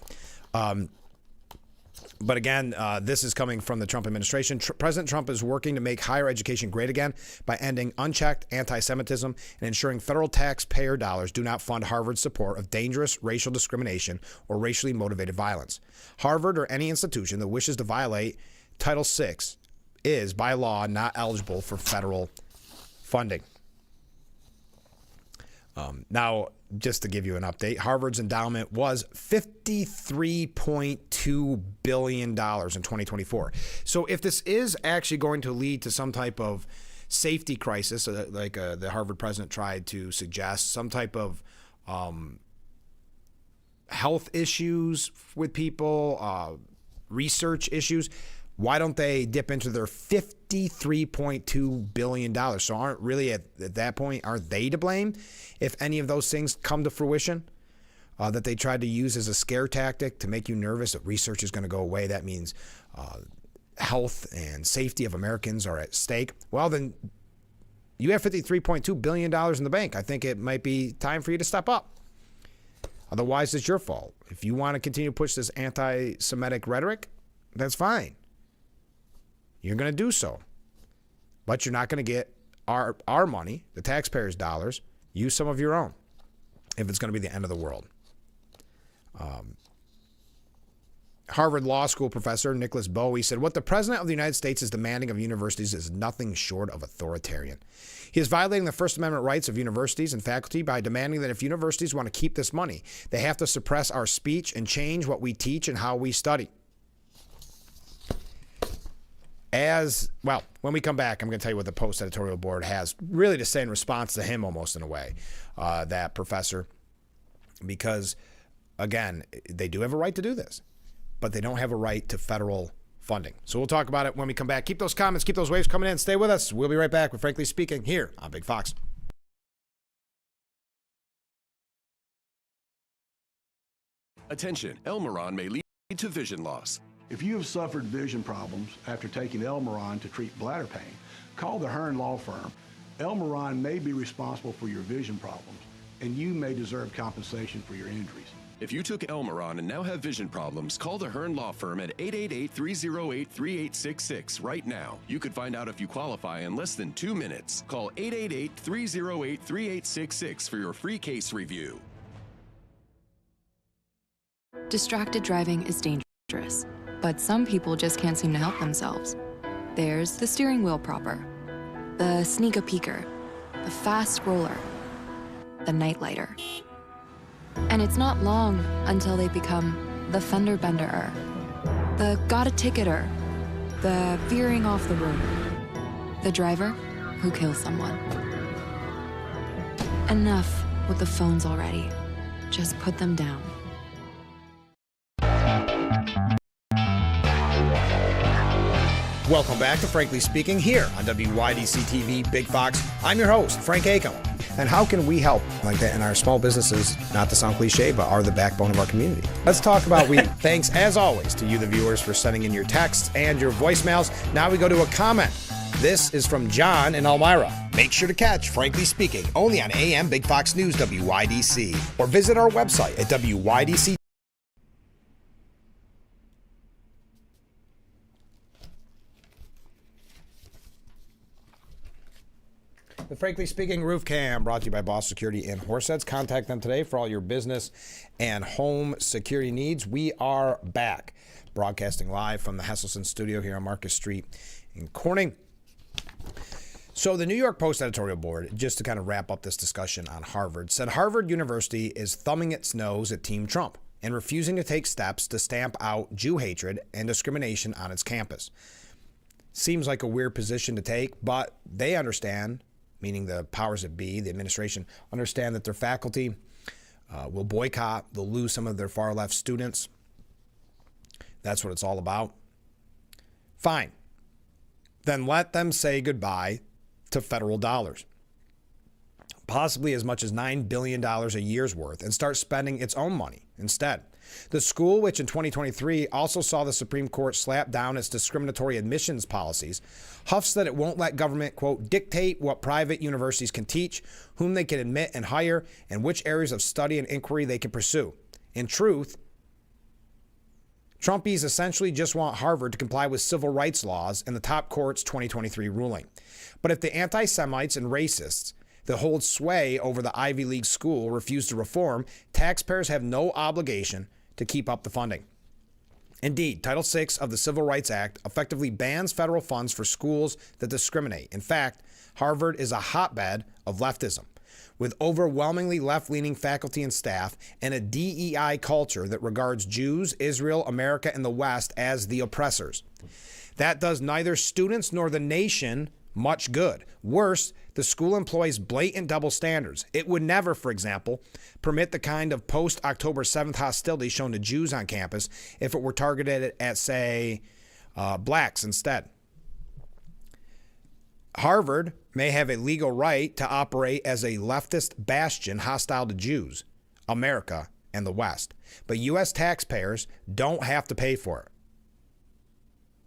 But again, this is coming from the Trump administration. President Trump is working to make higher education great again by ending unchecked anti-Semitism and ensuring federal taxpayer dollars do not fund Harvard's support of dangerous racial discrimination or racially motivated violence. Harvard or any institution that wishes to violate Title VI is, by law, not eligible for federal funding. Now, just to give you an update, Harvard's endowment was $53.2 billion in 2024. So if this is actually going to lead to some type of safety crisis, like the Harvard president tried to suggest, some type of health issues with people, research issues, why don't they dip into their $53.2 billion? So aren't really at that point, aren't they to blame if any of those things come to fruition? That they tried to use as a scare tactic to make you nervous that research is going to go away. That means health and safety of Americans are at stake. Well, then you have $53.2 billion in the bank. I think it might be time for you to step up. Otherwise, it's your fault. If you want to continue to push this anti-Semitic rhetoric, that's fine. You're going to do so. But you're not going to get our money, the taxpayers' dollars. Use some of your own if it's going to be the end of the world. Harvard Law School professor Nicholas Bowie said, "What the President of the United States is demanding of universities is nothing short of authoritarian. He is violating the First Amendment rights of universities and faculty by demanding that if universities want to keep this money, they have to suppress our speech and change what we teach and how we study." When we come back, I'm going to tell you what the Post editorial board has really to say in response to him, almost in a way, that professor, because, again, they do have a right to do this, but they don't have a right to federal funding. So we'll talk about it when we come back. Keep those comments, keep those waves coming in. Stay with us. We'll be right back with Frankly Speaking here on Big Fox. Attention, Elmeron may lead to vision loss. If you have suffered vision problems after taking Elmeron to treat bladder pain, call the Hearn Law Firm. Elmeron may be responsible for your vision problems, and you may deserve compensation for your injuries. If you took Elmeron and now have vision problems, call the Hearn Law Firm at 888-308-3866 right now. You could find out if you qualify in less than 2 minutes. Call 888-308-3866 for your free case review. Distracted driving is dangerous, but some people just can't seem to help themselves. There's the steering wheel propper, the sneak-a-peeker, the fast roller, the nightlighter. And it's not long until they become the fender benderer, the got-a-ticketer, the veering off the road, the driver who kills someone. Enough with the phones already. Just put them down. Welcome back to Frankly Speaking here on WYDC TV Big Fox. I'm your host, Frank Acom. And how can we help like that in our small businesses, not to sound cliche, but are the backbone of our community? Let's talk about thanks, as always, to you, the viewers, for sending in your texts and your voicemails. Now we go to a comment. This is from John in Elmira. Make sure to catch Frankly Speaking only on AM Big Fox News WYDC, or visit our website at WYDC. The Frankly Speaking Roof Cam, brought to you by Boss Security in Horseheads. Contact them today for all your business and home security needs. We are back, broadcasting live from the Hesselson studio here on Marcus Street in Corning. So the New York Post editorial board, just to kind of wrap up this discussion on Harvard, said Harvard University is thumbing its nose at Team Trump and refusing to take steps to stamp out Jew hatred and discrimination on its campus. Seems like a weird position to take, but they understand, meaning the powers that be, the administration, understand that their faculty will boycott, they'll lose some of their far-left students. That's what it's all about. Fine. Then let them say goodbye to federal dollars, possibly as much as $9 billion a year's worth, and start spending its own money instead. The school, which in 2023 also saw the Supreme Court slap down its discriminatory admissions policies, huffs that it won't let government, quote, dictate what private universities can teach, whom they can admit and hire, and which areas of study and inquiry they can pursue. In truth, Trumpies essentially just want Harvard to comply with civil rights laws in the top court's 2023 ruling. But if the anti-Semites and racists that hold sway over the Ivy League school refuse to reform, taxpayers have no obligation to keep up the funding. Indeed, Title VI of the Civil Rights Act effectively bans federal funds for schools that discriminate. In fact, Harvard is a hotbed of leftism, with overwhelmingly left-leaning faculty and staff and a DEI culture that regards Jews, Israel, America, and the West as the oppressors. That does neither students nor the nation much good. Worse, the school employs blatant double standards. It would never, for example, permit the kind of post-October 7th hostility shown to Jews on campus if it were targeted at, say, blacks instead. Harvard may have a legal right to operate as a leftist bastion hostile to Jews, America, and the West, but U.S. taxpayers don't have to pay for it.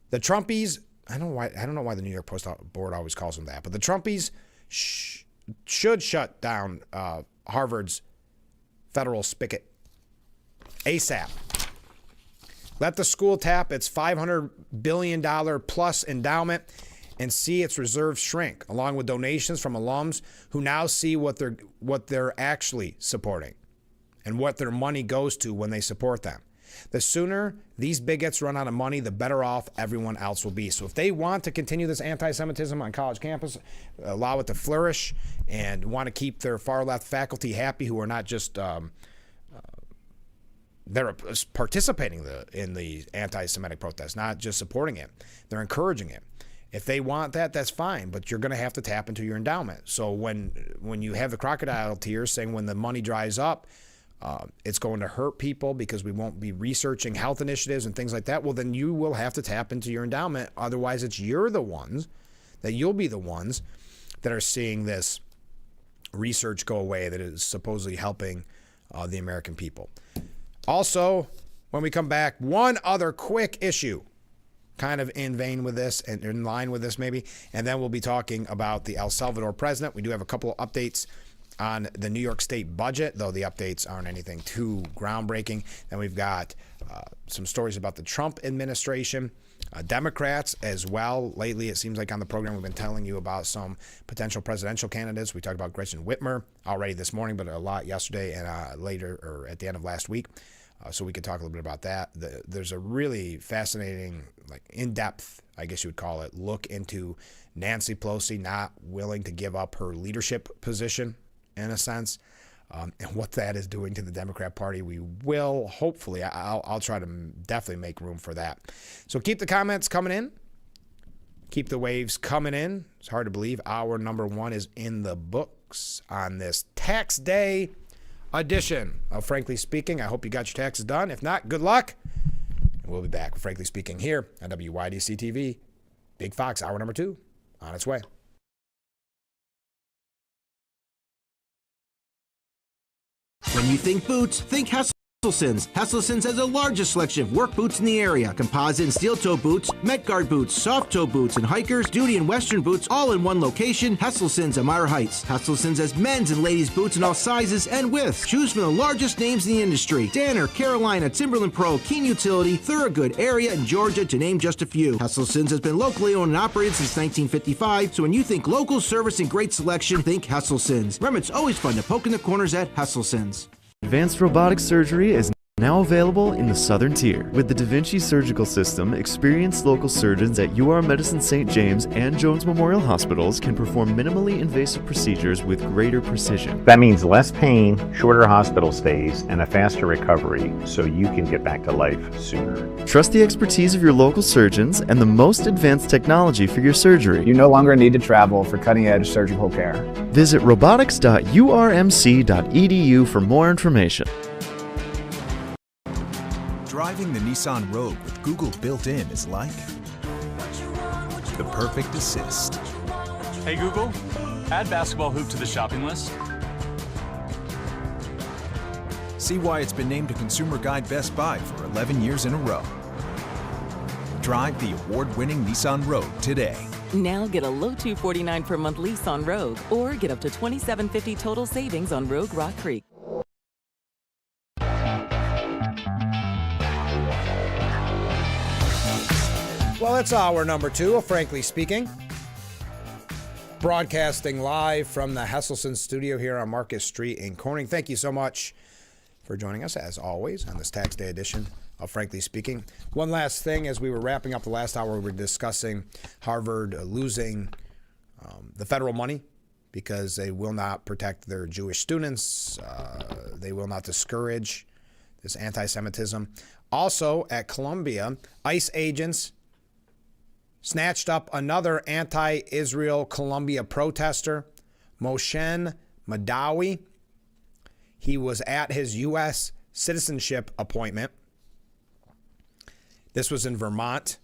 The Trumpies, I don't know why the New York Post board always calls them that, but the Trumpies should shut down Harvard's federal spigot ASAP. Let the school tap its $500 billion plus endowment and see its reserves shrink, along with donations from alums who now see what they're actually supporting and what their money goes to when they support them. The sooner these bigots run out of money, the better off everyone else will be. So if they want to continue this anti-Semitism on college campus, allow it to flourish, and want to keep their far-left faculty happy who are not just they're participating in the anti-Semitic protests, not just supporting it. They're encouraging it. If they want that, that's fine, but you're going to have to tap into your endowment. So when you have the crocodile tears saying when the money dries up, it's going to hurt people because we won't be researching health initiatives and things like that, well, then you will have to tap into your endowment. Otherwise, you'll be the ones that are seeing this research go away that is supposedly helping the American people. Also, when we come back, one other quick issue, kind of in vein with this and in line with this maybe, and then we'll be talking about the El Salvador president. We do have a couple of updates on the New York State budget, though the updates aren't anything too groundbreaking. Then we've got some stories about the Trump administration, Democrats as well. Lately, it seems like on the program we've been telling you about some potential presidential candidates. We talked about Gretchen Whitmer already this morning, but a lot yesterday and later or at the end of last week. So we could talk a little bit about that. There's a really fascinating, in-depth, I guess you would call it, look into Nancy Pelosi not willing to give up her leadership position, in a sense, and what that is doing to the Democrat Party. We will, hopefully, I'll try to definitely make room for that. So keep the comments coming in. Keep the waves coming in. It's hard to believe hour number 1 is in the books on this tax day edition of Frankly Speaking. I hope you got your taxes done. If not, good luck. And we'll be back with Frankly Speaking here on WYDC TV. Big Fox, hour number 2, on its way. When you think boots, think Hesselson. Hesselson's. Hesselson's has the largest selection of work boots in the area. Composite and steel toe boots, Met Guard boots, soft toe boots, and hikers, duty and western boots all in one location. Hesselson's, Elmira Heights. Hesselson's has men's and ladies boots in all sizes and widths. Choose from the largest names in the industry. Danner, Carolina, Timberland Pro, Keen Utility, Thorogood, Area, and Georgia, to name just a few. Hesselson's has been locally owned and operated since 1955, so when you think local service and great selection, think Hesselson's. Remember, it's always fun to poke in the corners at Hesselson's. Advanced robotic surgery is now available in the Southern Tier. With the Da Vinci Surgical System, experienced local surgeons at UR Medicine St. James and Jones Memorial Hospitals can perform minimally invasive procedures with greater precision. That means less pain, shorter hospital stays, and a faster recovery so you can get back to life sooner. Trust the expertise of your local surgeons and the most advanced technology for your surgery. You no longer need to travel for cutting-edge surgical care. Visit robotics.urmc.edu for more information. Driving the Nissan Rogue with Google built-in is like the perfect assist. Hey Google, add basketball hoop to the shopping list. See why it's been named a Consumer Guide Best Buy for 11 years in a row. Drive the award-winning Nissan Rogue today. Now get a low $249 per month lease on Rogue, or get up to $2,750 total savings on Rogue Rock Creek. Well, it's hour number 2 of Frankly Speaking. Broadcasting live from the Hesselson studio here on Marcus Street in Corning. Thank you so much for joining us, as always, on this tax day edition of Frankly Speaking. One last thing, as we were wrapping up the last hour, we were discussing Harvard losing the federal money because they will not protect their Jewish students. They will not discourage this anti-Semitism. Also, at Columbia, ICE agents snatched up another anti-Israel Columbia protester, Moshe Madawi. He was at his U.S. citizenship appointment. This was in Vermont.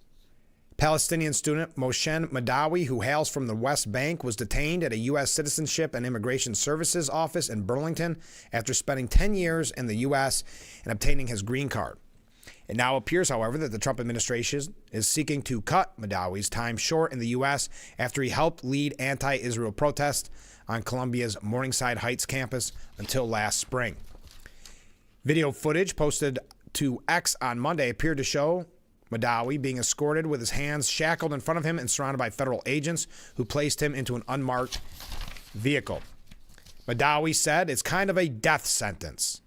Palestinian student Moshe Madawi, who hails from the West Bank, was detained at a U.S. Citizenship and Immigration Services office in Burlington after spending 10 years in the U.S. and obtaining his green card. It now appears, however, that the Trump administration is seeking to cut Madawi's time short in the U.S. after he helped lead anti-Israel protests on Columbia's Morningside Heights campus until last spring. Video footage posted to X on Monday appeared to show Madawi being escorted with his hands shackled in front of him and surrounded by federal agents who placed him into an unmarked vehicle. Madawi said, "It's kind of a death sentence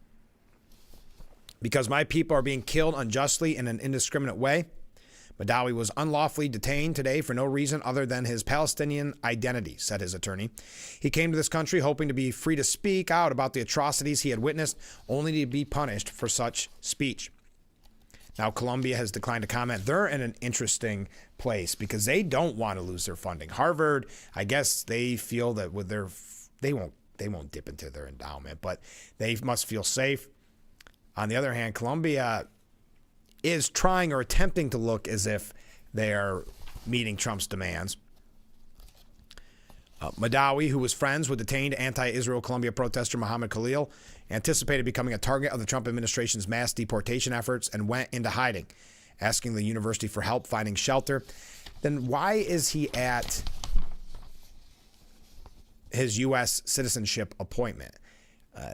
because my people are being killed unjustly in an indiscriminate way." Madawi was unlawfully detained today for no reason other than his Palestinian identity, said his attorney. He came to this country hoping to be free to speak out about the atrocities he had witnessed, only to be punished for such speech. Now, Columbia has declined to comment. They're in an interesting place because they don't want to lose their funding. Harvard, I guess they feel that with their, they won't dip into their endowment, but they must feel safe. On the other hand, Columbia is trying or attempting to look as if they are meeting Trump's demands. Madawi, who was friends with detained anti-Israel Columbia protester Mohammed Khalil, anticipated becoming a target of the Trump administration's mass deportation efforts and went into hiding, asking the university for help finding shelter. Then why is he at his U.S. citizenship appointment?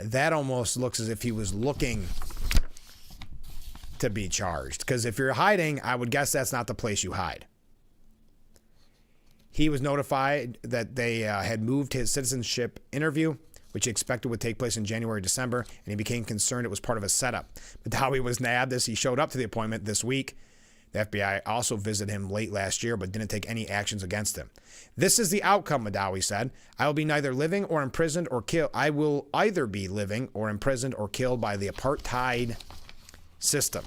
That almost looks as if he was looking to be charged. Because if you're hiding, I would guess that's not the place you hide. He was notified that they had moved his citizenship interview, which he expected would take place in January, December, and he became concerned it was part of a setup. Madawi was nabbed as he showed up to the appointment this week. The FBI also visited him late last year, but didn't take any actions against him. "This is the outcome," Madawi said. "I will be neither living or imprisoned or killed. I will either be living or imprisoned or killed by the apartheid system."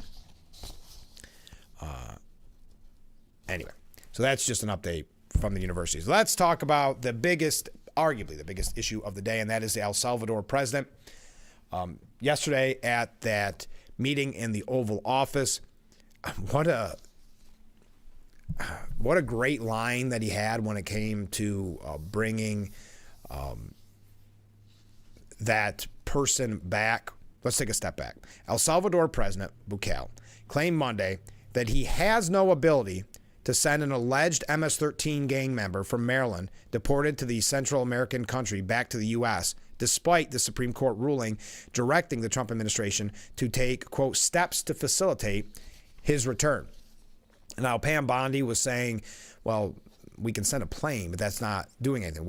Anyway, so that's just an update from the universities. Let's talk about the biggest, arguably the biggest issue of the day, and that is the El Salvador president. Yesterday at that meeting in the Oval Office, what a great line that he had when it came to bringing that person back Let's take a step back. El Salvador President Bukele claimed Monday that he has no ability to send an alleged MS-13 gang member from Maryland deported to the Central American country back to the U.S., despite the Supreme Court ruling directing the Trump administration to take, quote, steps to facilitate his return. Now, Pam Bondi was saying, well, we can send a plane, but that's not doing anything.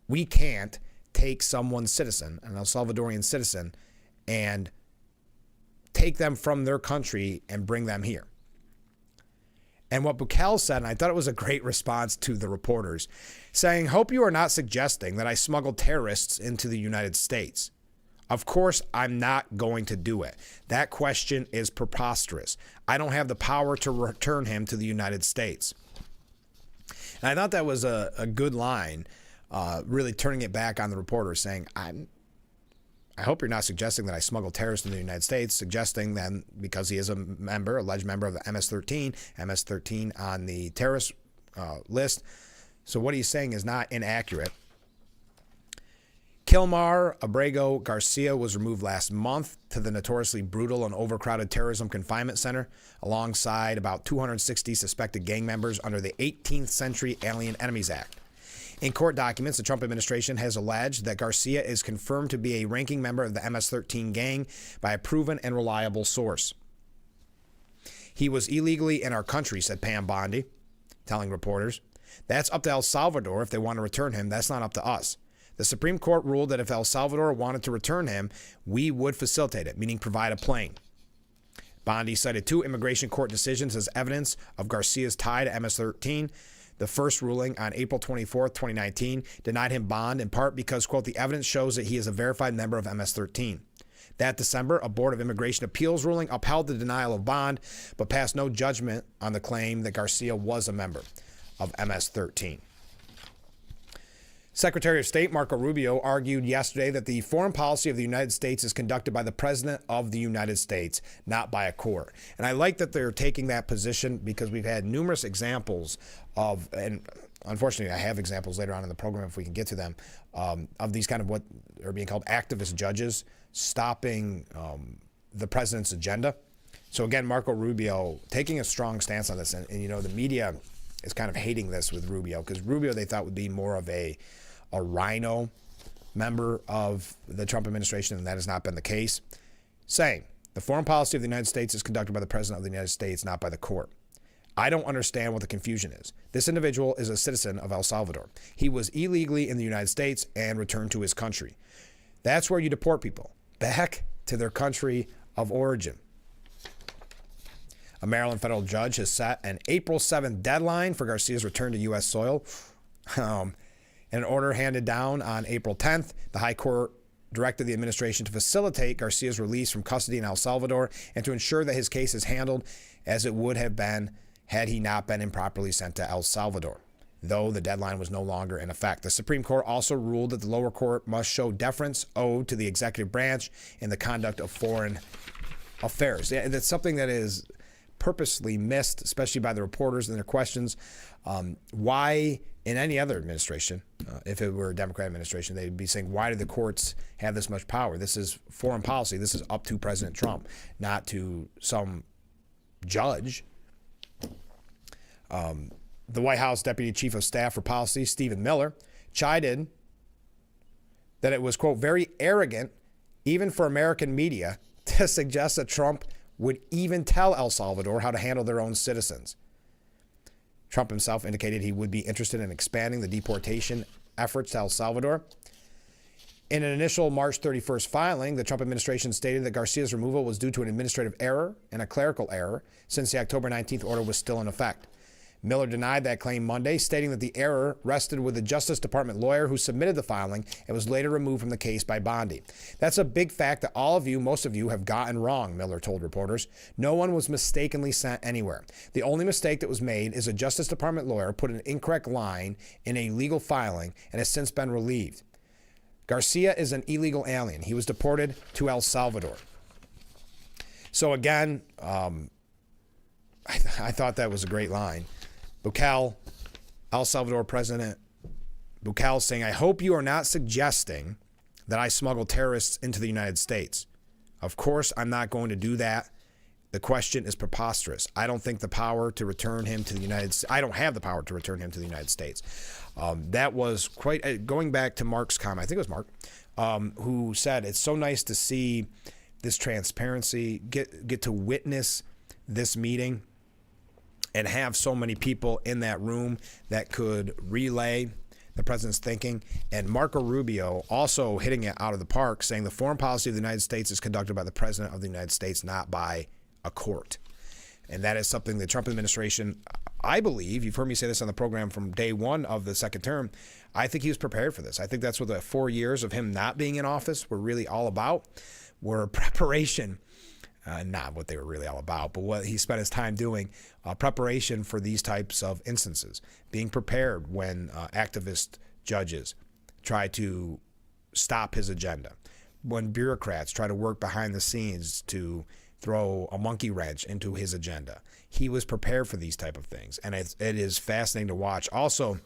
We can't take someone's citizen, an El Salvadorian citizen, and take them from their country and bring them here. And what Bukele said, and I thought it was a great response to the reporters, saying, hope you are not suggesting that I smuggled terrorists into the United States. Of course, I'm not going to do it. That question is preposterous. I don't have the power to return him to the United States. And I thought that was a good line, really turning it back on the reporter, saying, I hope you're not suggesting that I smuggled terrorists into the United States, suggesting then because he is a member, alleged member of the MS-13 on the terrorist list. So what he's saying is not inaccurate. Kilmar Abrego Garcia was removed last month to the notoriously brutal and overcrowded terrorism confinement center alongside about 260 suspected gang members under the 18th Century Alien Enemies Act. In court documents, the Trump administration has alleged that Garcia is confirmed to be a ranking member of the MS-13 gang by a proven and reliable source. He was illegally in our country, said Pam Bondi, telling reporters. That's up to El Salvador if they want to return him. That's not up to us. The Supreme Court ruled that if El Salvador wanted to return him, we would facilitate it, meaning provide a plane. Bondi cited 2 immigration court decisions as evidence of Garcia's tie to MS-13. The first ruling on April 24, 2019, denied him bond in part because, quote, the evidence shows that he is a verified member of MS-13. That December, a Board of Immigration Appeals ruling upheld the denial of bond, but passed no judgment on the claim that Garcia was a member of MS-13. Secretary of State Marco Rubio argued yesterday that the foreign policy of the United States is conducted by the President of the United States, not by a court. And I like that they're taking that position because we've had numerous examples of, and unfortunately I have examples later on in the program if we can get to them, of these kind of what are being called activist judges stopping the president's agenda. So again, Marco Rubio taking a strong stance on this. And you know, the media is kind of hating this with Rubio because Rubio they thought would be more of a rhino member of the Trump administration, and that has not been the case, saying the foreign policy of the United States is conducted by the President of the United States, not by the court. I don't understand what the confusion is. This individual is a citizen of El Salvador. He was illegally in the United States and returned to his country. That's where you deport people, back to their country of origin. A Maryland federal judge has set an April 7th deadline for Garcia's return to U.S. soil. In an order handed down on April 10th, the High Court directed the administration to facilitate Garcia's release from custody in El Salvador and to ensure that his case is handled as it would have been had he not been improperly sent to El Salvador, though the deadline was no longer in effect. The Supreme Court also ruled that the lower court must show deference owed to the executive branch in the conduct of foreign affairs. Yeah, that's something that is purposely missed, especially by the reporters and their questions. Why, in any other administration, if it were a Democrat administration, they'd be saying, why do the courts have this much power? This is foreign policy. This is up to President Trump, not to some judge. The White House Deputy Chief of Staff for Policy, Stephen Miller, chided that it was, quote, very arrogant, even for American media, to suggest that Trump would even tell El Salvador how to handle their own citizens. Trump himself indicated he would be interested in expanding the deportation efforts to El Salvador. In an initial March 31st filing, the Trump administration stated that Garcia's removal was due to an administrative error and a clerical error since the October 19th order was still in effect. Miller denied that claim Monday, stating that the error rested with the Justice Department lawyer who submitted the filing and was later removed from the case by Bondi. That's a big fact that all of you, most of you, have gotten wrong, Miller told reporters. No one was mistakenly sent anywhere. The only mistake that was made is a Justice Department lawyer put an incorrect line in a legal filing and has since been relieved. Garcia is an illegal alien. He was deported to El Salvador. So again, I thought that was a great line. Bukele, El Salvador President Bukele saying, I hope you are not suggesting that I smuggle terrorists into the United States. Of course, I'm not going to do that. The question is preposterous. I don't think the power to return him to the United States. I don't have the power to return him to the United States. That was quite, going back to Mark's comment, I think it was Mark, who said it's so nice to see this transparency, get to witness this meeting and have so many people in that room that could relay the president's thinking. And Marco Rubio also hitting it out of the park, saying the foreign policy of the United States is conducted by the president of the United States, not by a court. And that is something the Trump administration, I believe, you've heard me say this on the program from day one of the second term, I think he was prepared for this. I think that's what the 4 years of him not being in office were really all about, were preparation, not what they were really all about, but what he spent his time doing, preparation for these types of instances, being prepared when activist judges try to stop his agenda, when bureaucrats try to work behind the scenes to throw a monkey wrench into his agenda. He was prepared for these type of things, and it is fascinating to watch. Also,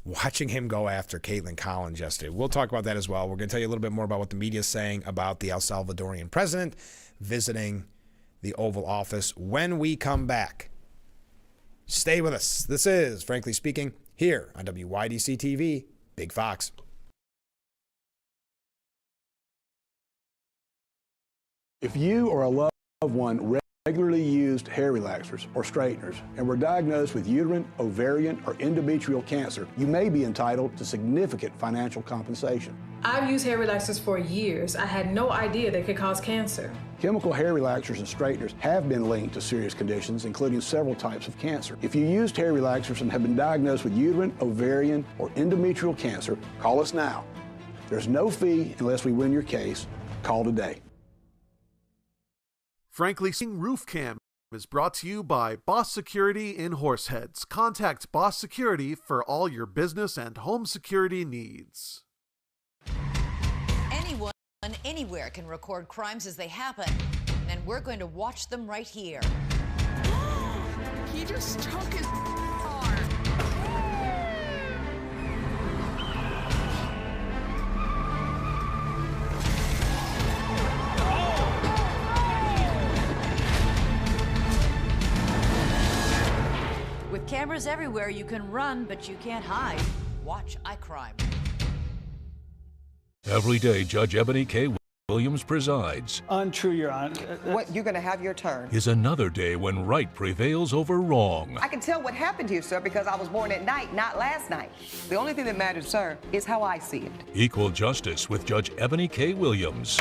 watching him go after Caitlin Collins yesterday. We'll talk about that as well. We're going to tell you a little bit more about what the media is saying about the El Salvadorian president visiting the Oval Office when we come back. Stay with us. This is Frankly Speaking here on WYDC TV, Big Fox. If you or a loved one regularly used hair relaxers or straighteners and were diagnosed with uterine, ovarian, or endometrial cancer, you may be entitled to significant financial compensation. I've used hair relaxers for years. I had no idea they could cause cancer. Chemical hair relaxers and straighteners have been linked to serious conditions, including several types of cancer. If you used hair relaxers and have been diagnosed with uterine, ovarian, or endometrial cancer, call us now. There's no fee unless we win your case. Call today. Frankly Speaking Roof Cam is brought to you by Boss Security in Horseheads. Contact Boss Security for all your business and home security needs. Anyone, anywhere can record crimes as they happen, and we're going to watch them right here. He just took his car. With cameras everywhere, you can run, but you can't hide. Watch iCrime. Every day, Judge Ebony K. Williams presides. Untrue, Your Honor. What, you're going to have your turn. Is another day when right prevails over wrong. I can tell what happened to you, sir, because I was born at night, not last night. The only thing that matters, sir, is how I see it. Equal justice with Judge Ebony K. Williams.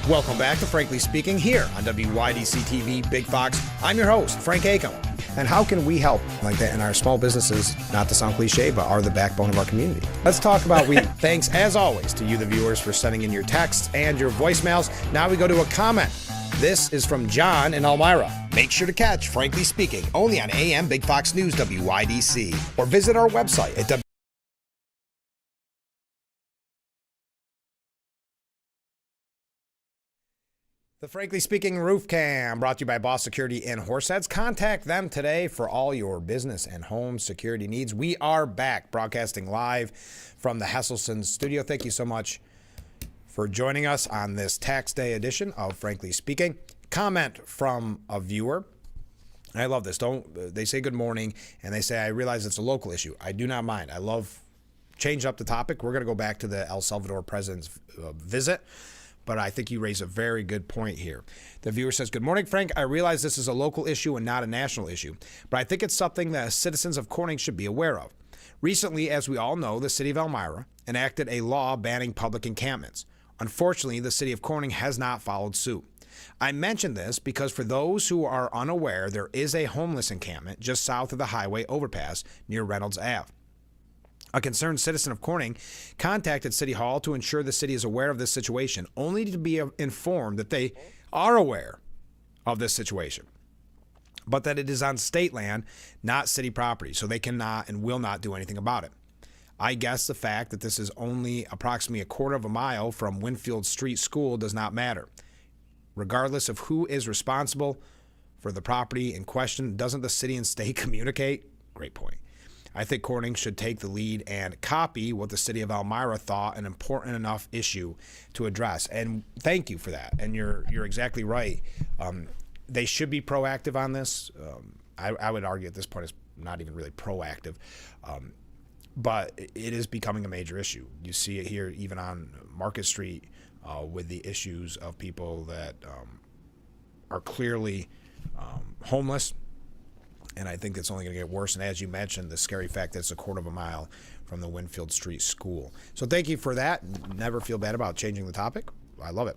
Welcome back to Frankly Speaking here on WYDC TV Big Fox. I'm your host, Frank Acom. And how can we help like that in our small businesses, not to sound cliche, but are the backbone of our community? Let's talk about thanks, as always, to you, the viewers, for sending in your texts and your voicemails. Now we go to a comment. This is from John in Elmira. Make sure to catch Frankly Speaking only on AM Big Fox News WYDC, or visit our website at The Frankly Speaking Roof Cam, brought to you by Boss Security in Horseheads. Contact them today for all your business and home security needs. We are back, broadcasting live from the Hesselson studio. Thank you so much for joining us on this tax day edition of Frankly Speaking. Comment from a viewer. I love this. They say good morning, and they say, I realize it's a local issue. I do not mind. I love changing up the topic. We're going to go back to the El Salvador president's visit. But I think you raise a very good point here. The viewer says, good morning, Frank. I realize this is a local issue and not a national issue, but I think it's something that citizens of Corning should be aware of. Recently, as we all know, the city of Elmira enacted a law banning public encampments. Unfortunately, the city of Corning has not followed suit. I mention this because for those who are unaware, there is a homeless encampment just south of the highway overpass near Reynolds Ave. A concerned citizen of Corning contacted City Hall to ensure the city is aware of this situation, only to be informed that they are aware of this situation, but that it is on state land, not city property, so they cannot and will not do anything about it. I guess the fact that this is only approximately a quarter of a mile from Winfield Street School does not matter. Regardless of who is responsible for the property in question. Doesn't the city and state communicate? Great point. I think Corning should take the lead and copy what the city of Elmira thought an important enough issue to address. And thank you for that. And you're exactly right. They should be proactive on this. I would argue at this point it's not even really proactive. But it is becoming a major issue. You see it here even on Market Street with the issues of people that are clearly homeless. And I think it's only going to get worse. And as you mentioned, the scary fact that it's a quarter of a mile from the Winfield Street School. So thank you for that. Never feel bad about changing the topic. I love it.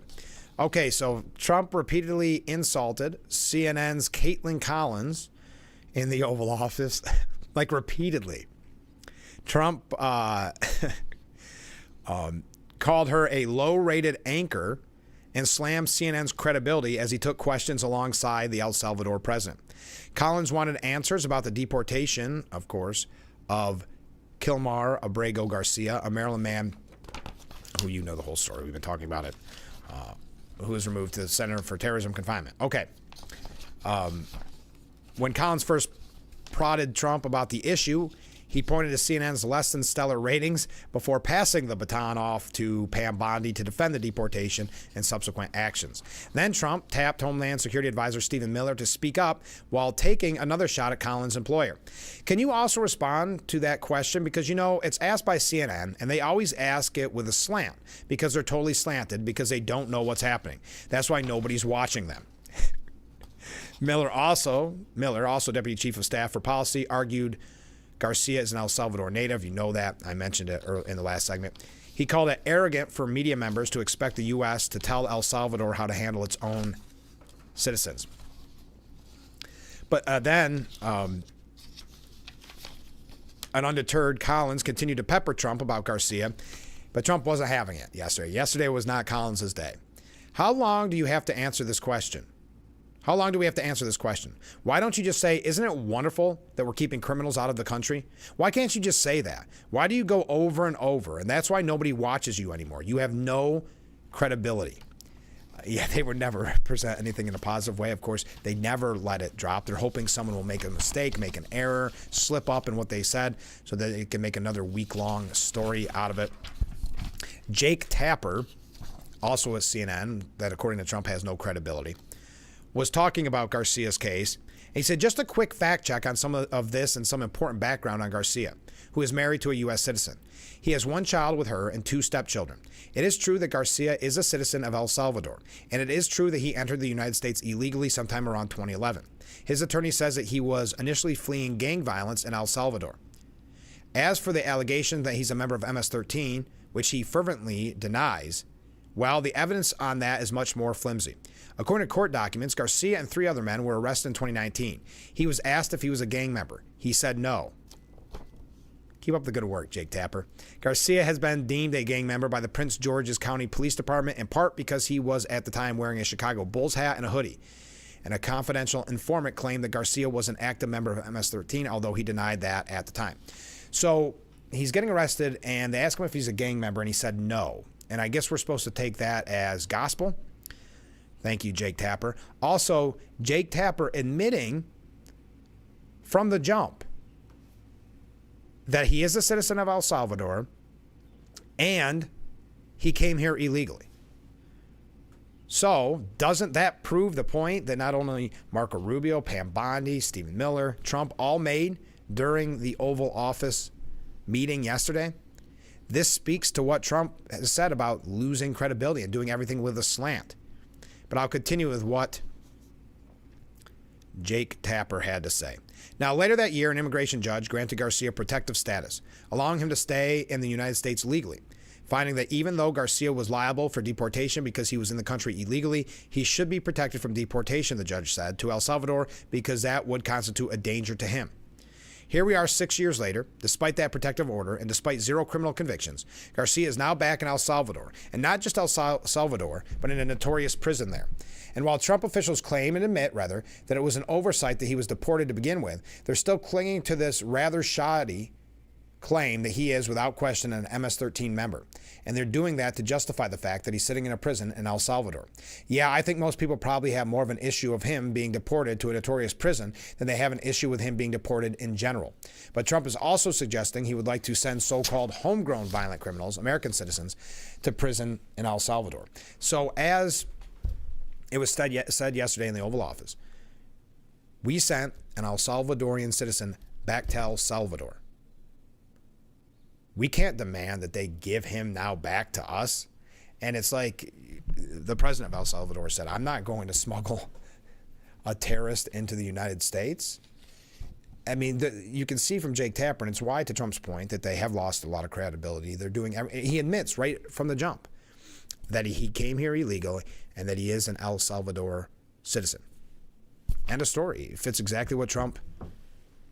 Okay, so Trump repeatedly insulted CNN's Caitlin Collins in the Oval Office, like repeatedly. Trump called her a low-rated anchor and slammed CNN's credibility as he took questions alongside the El Salvador president. Collins wanted answers about the deportation, of course, of Kilmar Abrego Garcia, a Maryland man who you know the whole story. We've been talking about it, who was removed to the Center for Terrorism Confinement. Okay. When Collins first prodded Trump about the issue, he pointed to CNN's less than stellar ratings before passing the baton off to Pam Bondi to defend the deportation and subsequent actions. Then Trump tapped Homeland Security Advisor Stephen Miller to speak up while taking another shot at Collins' employer. Can you also respond to that question? Because, you know, it's asked by CNN, and they always ask it with a slant because they're totally slanted because they don't know what's happening. That's why nobody's watching them. Miller, also Deputy Chief of Staff for Policy, argued Garcia is an El Salvador native. You know that. I mentioned it in the last segment. He called it arrogant for media members to expect the U.S. to tell El Salvador how to handle its own citizens. But then, an undeterred Collins continued to pepper Trump about Garcia, but Trump wasn't having it yesterday. Yesterday was not Collins' day. How long do you have to answer this question? How long do we have to answer this question? Why don't you just say, isn't it wonderful that we're keeping criminals out of the country? Why can't you just say that? Why do you go over and over? And that's why nobody watches you anymore. You have no credibility. Yeah, they would never present anything in a positive way. Of course, they never let it drop. They're hoping someone will make a mistake, make an error, slip up in what they said so that they can make another week-long story out of it. Jake Tapper, also at CNN, that according to Trump has no credibility, was talking about Garcia's case. He said, just a quick fact check on some of this and some important background on Garcia, who is married to a U.S. citizen. He has one child with her and two stepchildren. It is true that Garcia is a citizen of El Salvador, and it is true that he entered the United States illegally sometime around 2011. His attorney says that he was initially fleeing gang violence in El Salvador. As for the allegation that he's a member of MS-13, which he fervently denies, well, the evidence on that is much more flimsy. According to court documents, Garcia and 3 other men were arrested in 2019. He was asked if he was a gang member. He said no. Keep up the good work, Jake Tapper. Garcia has been deemed a gang member by the Prince George's County Police Department, in part because he was at the time wearing a Chicago Bulls hat and a hoodie. And a confidential informant claimed that Garcia was an active member of MS-13, although he denied that at the time. So he's getting arrested, and they ask him if he's a gang member, and he said no. And I guess we're supposed to take that as gospel. Thank you, Jake Tapper. Also, Jake Tapper admitting from the jump that he is a citizen of El Salvador and he came here illegally. So, doesn't that prove the point that not only Marco Rubio, Pam Bondi, Stephen Miller, Trump all made during the Oval Office meeting yesterday? This speaks to what Trump has said about losing credibility and doing everything with a slant. But I'll continue with what Jake Tapper had to say. Now, later that year, an immigration judge granted Garcia protective status, allowing him to stay in the United States legally, finding that even though Garcia was liable for deportation because he was in the country illegally, he should be protected from deportation, the judge said, to El Salvador because that would constitute a danger to him. Here we are 6 years later, despite that protective order and despite 0 criminal convictions, Garcia is now back in El Salvador, and not just El Salvador, but in a notorious prison there. And while Trump officials claim and admit, rather, that it was an oversight that he was deported to begin with, they're still clinging to this rather shoddy claim that he is, without question, an MS-13 member. And they're doing that to justify the fact that he's sitting in a prison in El Salvador. Yeah, I think most people probably have more of an issue of him being deported to a notorious prison than they have an issue with him being deported in general. But Trump is also suggesting he would like to send so-called homegrown violent criminals, American citizens, to prison in El Salvador. So as it was said yesterday in the Oval Office, we sent an El Salvadorian citizen back to El Salvador. We can't demand that they give him now back to us. And it's like the president of El Salvador said, I'm not going to smuggle a terrorist into the United States. I mean, you can see from Jake Tapper, and it's why, to Trump's point, that they have lost a lot of credibility. They're doing, he admits right from the jump that he came here illegally and that he is an El Salvador citizen. End of story. It fits exactly what Trump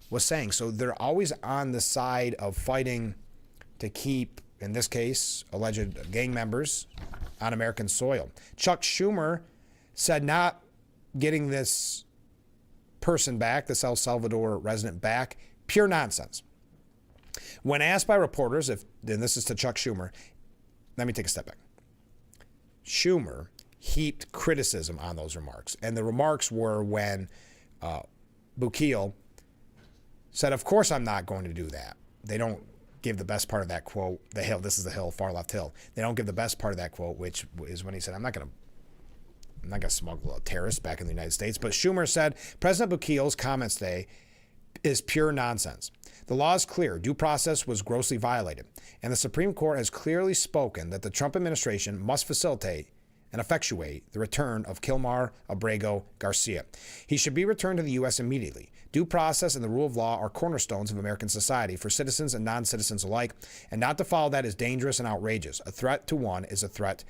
was saying. So they're always on the side of fighting to keep, in this case, alleged gang members on American soil. Chuck Schumer said not getting this person back, this El Salvador resident back, pure nonsense. When asked by reporters, and this is to Chuck Schumer, let me take a step back. Schumer heaped criticism on those remarks. And the remarks were when Bukele said, of course I'm not going to do that. They don't give the best part of that quote, the Hill, this is the Hill, far left Hill. They don't give the best part of that quote, which is when he said, I'm not going to smuggle a terrorist back in the United States. But Schumer said, President Bukele's comments today is pure nonsense. The law is clear. Due process was grossly violated. And the Supreme Court has clearly spoken that the Trump administration must facilitate and effectuate the return of Kilmar Abrego Garcia. He should be returned to the U.S. immediately. Due process and the rule of law are cornerstones of American society for citizens and non-citizens alike, and not to follow that is dangerous and outrageous. A threat to one is a threat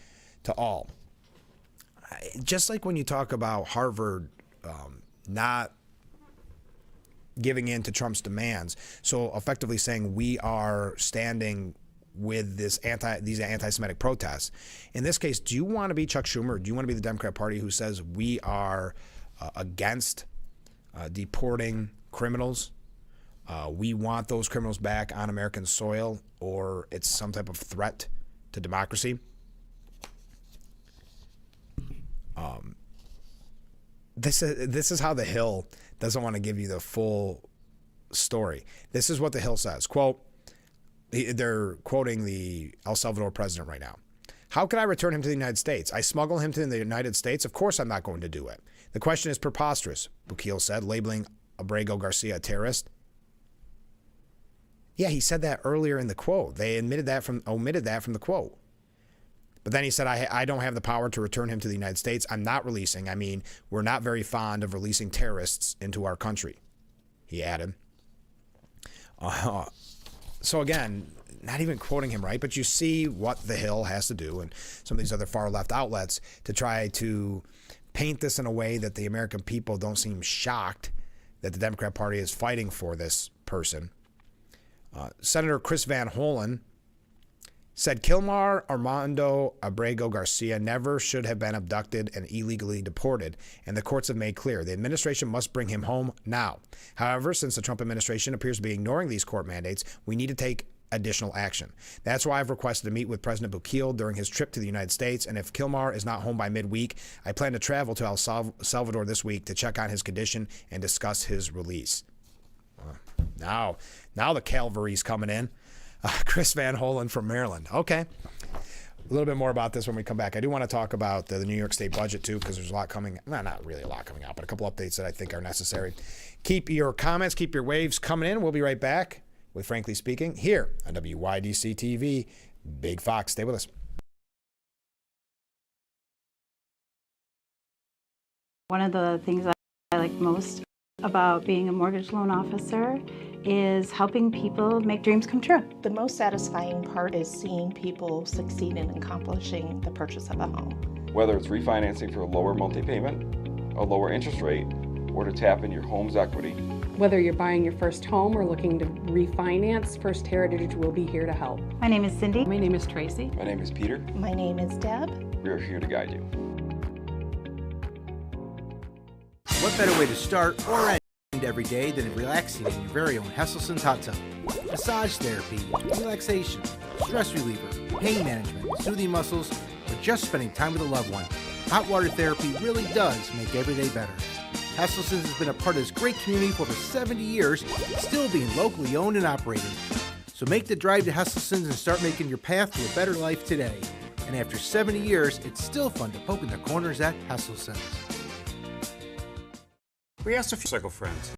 to all. Just like when you talk about Harvard not giving in to Trump's demands, so effectively saying we are standing with these anti-Semitic protests. In this case, do you want to be Chuck Schumer, or do you want to be the Democrat Party who says we are against deporting criminals? We want those criminals back on American soil, or it's some type of threat to democracy? This is how the Hill doesn't want to give you the full story. This is what the Hill says. Quote, they're quoting the El Salvador president right now. How can I return him to the United States? I smuggle him to the United States? Of course I'm not going to do it. The question is preposterous, Bukele said, labeling Abrego Garcia a terrorist. Yeah, he said that earlier in the quote. They omitted that from the quote. But then he said, I don't have the power to return him to the United States. I'm not releasing. I mean, we're not very fond of releasing terrorists into our country, he added. So again, not even quoting him right, but you see what the Hill has to do and some of these other far left outlets to try to paint this in a way that the American people don't seem shocked that the Democrat Party is fighting for this person. Senator Chris Van Hollen said Kilmar Armando Abrego Garcia never should have been abducted and illegally deported, and the courts have made clear the administration must bring him home now. However, since the Trump administration appears to be ignoring these court mandates, we need to take additional action. That's why I've requested to meet with President Bukele during his trip to the United States, and if Kilmar is not home by midweek, I plan to travel to El Salvador this week to check on his condition and discuss his release. Now the cavalry's coming in. Chris Van Hollen from Maryland. Okay. A little bit more about this when we come back. I do want to talk about the New York State budget, too, because there's a lot coming. Well, not really a lot coming out, but a couple updates that I think are necessary. Keep your comments, keep your waves coming in. We'll be right back with Frankly Speaking here on WYDC TV. Big Fox. Stay with us. One of the things I like most about being a mortgage loan officer is helping people make dreams come true. The most satisfying part is seeing people succeed in accomplishing the purchase of a home. Whether it's refinancing for a lower monthly payment, a lower interest rate, or to tap into your home's equity. Whether you're buying your first home or looking to refinance, First Heritage will be here to help. My name is Cindy. My name is Tracy. My name is Peter. My name is Deb. We are here to guide you. What better way to start or end need every day than relaxing in your very own Hesselson's hot tub. Massage therapy, relaxation, stress reliever, pain management, soothing muscles, or just spending time with a loved one. Hot water therapy really does make every day better. Hesselson's has been a part of this great community for over 70 years, still being locally owned and operated. So make the drive to Hesselson's and start making your path to a better life today. And after 70 years, it's still fun to poke in the corners at Hesselson's. We asked a few cycle friends,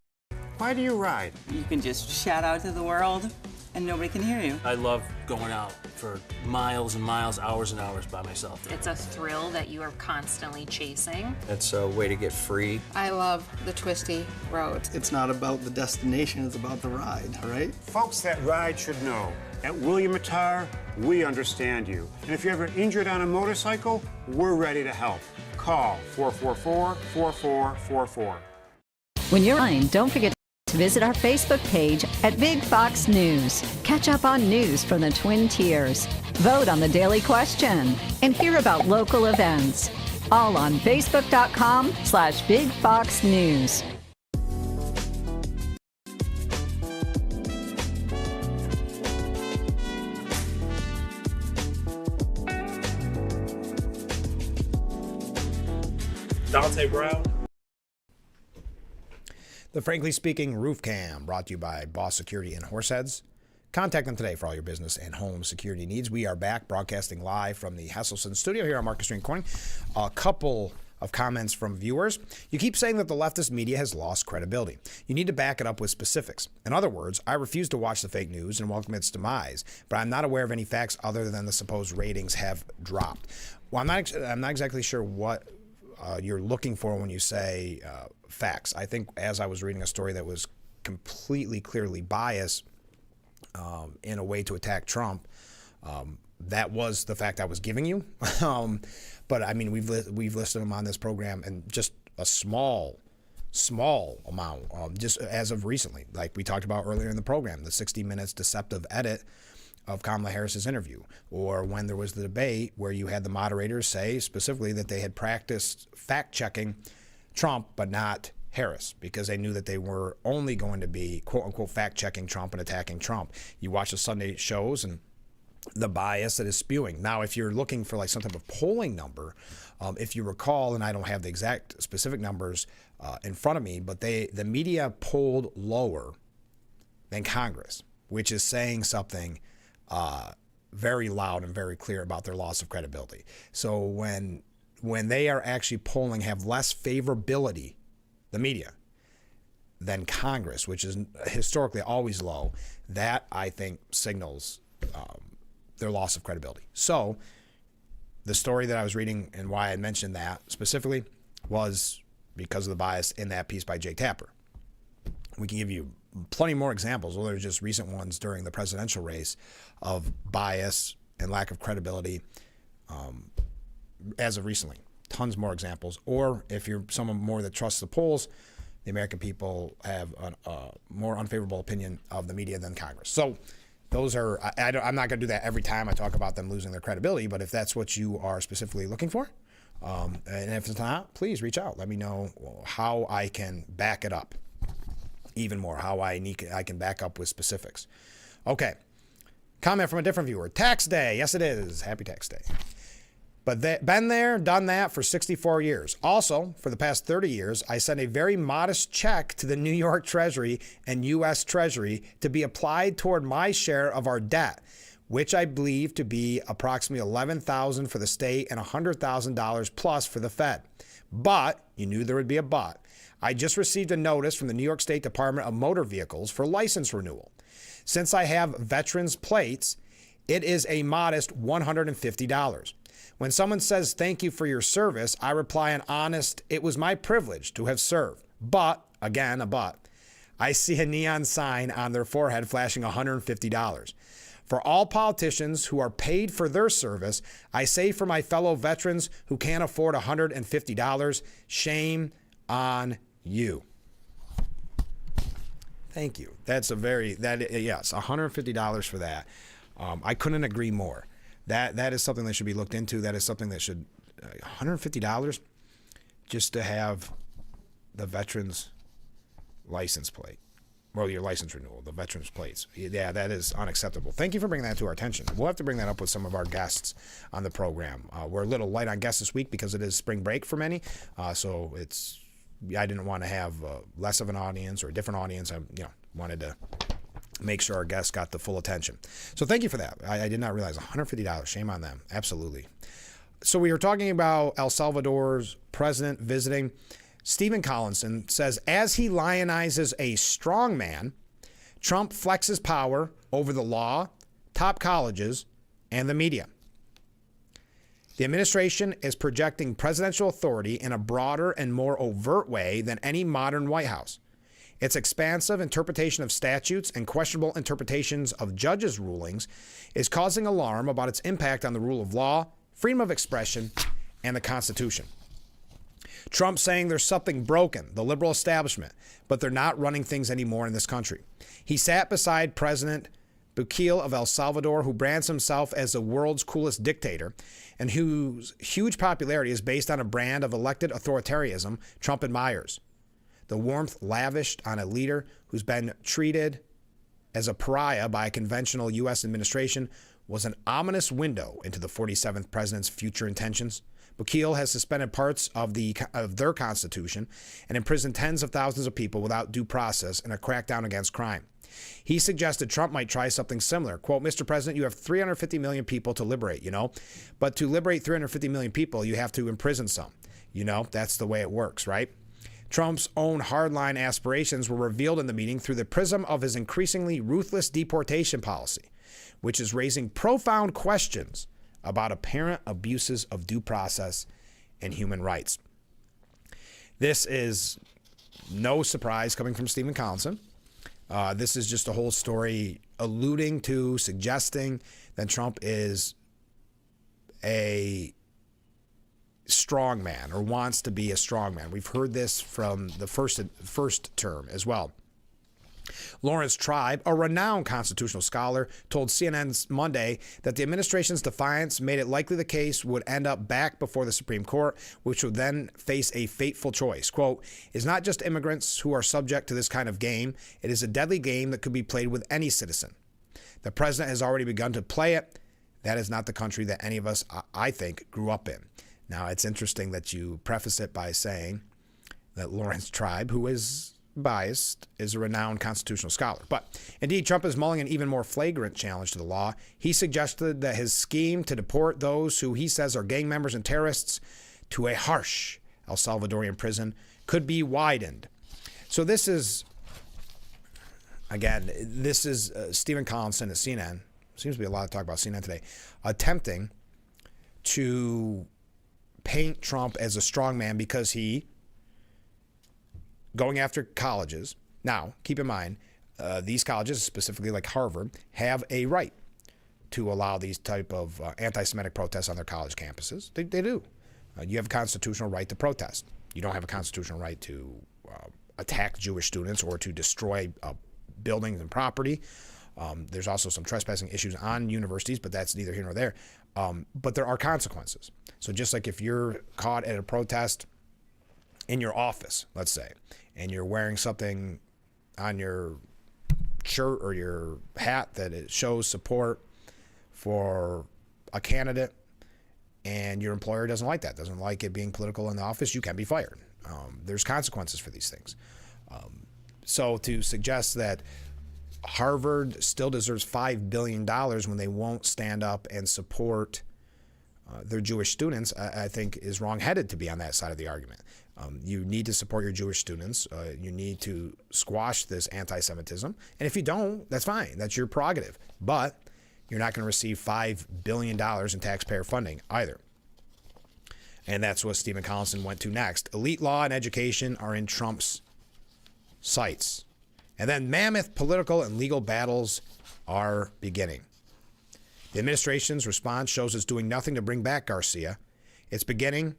why do you ride? You can just shout out to the world and nobody can hear you. I love going out for miles and miles, hours and hours by myself. It's a thrill that you are constantly chasing. It's a way to get free. I love the twisty roads. It's not about the destination, it's about the ride, right? Folks that ride should know. At William Attar, we understand you. And if you're ever injured on a motorcycle, we're ready to help. Call 444-4444. When you're online, don't forget to visit our Facebook page at Big Fox News. Catch up on news from the Twin Tiers. Vote on the daily question and hear about local events. All on Facebook.com/Big Fox News. Dante Brown. The Frankly Speaking Roof Cam, brought to you by Boss Security in Horseheads. Contact them today for all your business and home security needs. We are back broadcasting live from the Hesselson studio here on Market Street Corning. A couple of comments from viewers. You keep saying that the leftist media has lost credibility. You need to back it up with specifics. In other words, I refuse to watch the fake news and welcome its demise, but I'm not aware of any facts other than the supposed ratings have dropped. Well, I'm not exactly sure what you're looking for when you say facts. I think as I was reading a story that was completely clearly biased in a way to attack Trump, that was the fact I was giving you. But I mean, we've listed them on this program, and just a small amount, just as of recently, like we talked about earlier in the program, the 60 Minutes deceptive edit of Kamala Harris's interview, or when there was the debate where you had the moderators say specifically that they had practiced fact-checking Trump but not Harris, because they knew that they were only going to be quote-unquote fact-checking Trump and attacking Trump. You watch the Sunday shows and the bias that is spewing. Now, if you're looking for like some type of polling number, if you recall, and I don't have the exact specific numbers in front of me, but the media polled lower than Congress, which is saying something very loud and very clear about their loss of credibility. So when they are actually polling, have less favorability, the media, than Congress, which is historically always low, that I think signals their loss of credibility. So the story that I was reading and why I mentioned that specifically was because of the bias in that piece by Jake Tapper. We can give you plenty more examples, or they're just recent ones during the presidential race, of bias and lack of credibility as of recently. Tons more examples. Or if you're someone more that trusts the polls, the American people have a more unfavorable opinion of the media than Congress. So those are, I'm not going to do that every time I talk about them losing their credibility, but if that's what you are specifically looking for, and if it's not, please reach out. Let me know how I can back it up even more, how I can back up with specifics. Okay. Comment from a different viewer. Tax day. Yes, it is. Happy tax day. But been there, done that for 64 years. Also, for the past 30 years, I sent a very modest check to the New York Treasury and U.S. Treasury to be applied toward my share of our debt, which I believe to be approximately $11,000 for the state and $100,000 plus for the Fed. But, you knew there would be a but, I just received a notice from the New York State Department of Motor Vehicles for license renewal. Since I have veterans plates, it is a modest $150. When someone says thank you for your service, I reply an honest, it was my privilege to have served. But, again, a but, I see a neon sign on their forehead flashing $150. For all politicians who are paid for their service, I say for my fellow veterans who can't afford $150, shame on you. Thank you. That's yes, $150 for that. I couldn't agree more. That is something that should be looked into. That is something that should, $150 just to have the veterans license plate. Well, your license renewal, the veterans plates. Yeah, that is unacceptable. Thank you for bringing that to our attention. We'll have to bring that up with some of our guests on the program. We're a little light on guests this week because it is spring break for many. So I didn't want to have less of an audience or a different audience. I wanted to make sure our guests got the full attention. So thank you for that. I did not realize $150. Shame on them. Absolutely. So we were talking about El Salvador's president visiting. Stephen Collinson says, as he lionizes a strong man, Trump flexes power over the law, top colleges, and the media. The administration is projecting presidential authority in a broader and more overt way than any modern White House. Its expansive interpretation of statutes and questionable interpretations of judges' rulings is causing alarm about its impact on the rule of law, freedom of expression, and the Constitution. Trump saying there's something broken, the liberal establishment, but they're not running things anymore in this country. He sat beside President Bukele of El Salvador, who brands himself as the world's coolest dictator and whose huge popularity is based on a brand of elected authoritarianism Trump admires. The warmth lavished on a leader who's been treated as a pariah by a conventional U.S. administration was an ominous window into the 47th president's future intentions. Bukele has suspended parts of their constitution and imprisoned tens of thousands of people without due process in a crackdown against crime. He suggested Trump might try something similar. Quote, Mr. President, you have 350 million people to liberate, but to liberate 350 million people, you have to imprison some. That's the way it works, right? Trump's own hardline aspirations were revealed in the meeting through the prism of his increasingly ruthless deportation policy, which is raising profound questions about apparent abuses of due process and human rights. This is no surprise coming from Stephen Collinson. This is just a whole story alluding to, suggesting that Trump is a strong man or wants to be a strong man. We've heard this from the first term as well. Lawrence Tribe, a renowned constitutional scholar, told CNN's Monday that the administration's defiance made it likely the case would end up back before the Supreme Court, which would then face a fateful choice. Quote, it's not just immigrants who are subject to this kind of game. It is a deadly game that could be played with any citizen. The president has already begun to play it. That is not the country that any of us, I think, grew up in. Now, it's interesting that you preface it by saying that Lawrence Tribe, who is biased, is a renowned constitutional scholar. But indeed, Trump is mulling an even more flagrant challenge to the law. He suggested that his scheme to deport those who he says are gang members and terrorists to a harsh El Salvadorian prison could be widened. So this is, again, Stephen Collinson at CNN. Seems to be a lot of talk about CNN today, attempting to paint Trump as a strong man because he going after colleges. Now, keep in mind, these colleges, specifically like Harvard, have a right to allow these type of anti-Semitic protests on their college campuses. They do. You have a constitutional right to protest. You don't have a constitutional right to attack Jewish students or to destroy buildings and property. There's also some trespassing issues on universities, but that's neither here nor there. But there are consequences. So just like if you're caught at a protest in your office, let's say, and you're wearing something on your shirt or your hat that it shows support for a candidate, and your employer doesn't like that, doesn't like it being political in the office, you can be fired. There's consequences for these things. So to suggest that Harvard still deserves $5 billion when they won't stand up and support their Jewish students, I think is wrong-headed to be on that side of the argument. You need to support your Jewish students. You need to squash this anti-Semitism. And if you don't, that's fine. That's your prerogative. But you're not going to receive $5 billion in taxpayer funding either. And that's what Stephen Collinson went to next. Elite law and education are in Trump's sights. And then mammoth political and legal battles are beginning. The administration's response shows it's doing nothing to bring back Garcia. It's beginning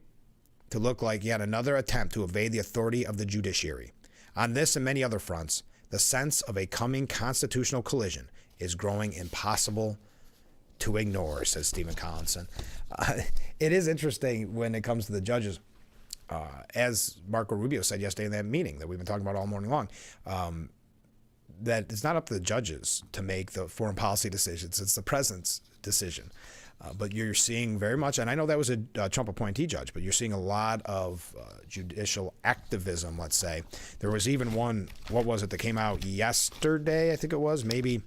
to look like yet another attempt to evade the authority of the judiciary. On this and many other fronts, the sense of a coming constitutional collision is growing impossible to ignore, says Stephen Collinson. It is interesting when it comes to the judges. as Marco Rubio said yesterday in that meeting that we've been talking about all morning long, that it's not up to the judges to make the foreign policy decisions. It's the president's decision. But you're seeing very much, and I know that was a Trump appointee judge, but you're seeing a lot of judicial activism, let's say. There was even one, what was it, that came out yesterday, I think it was, maybe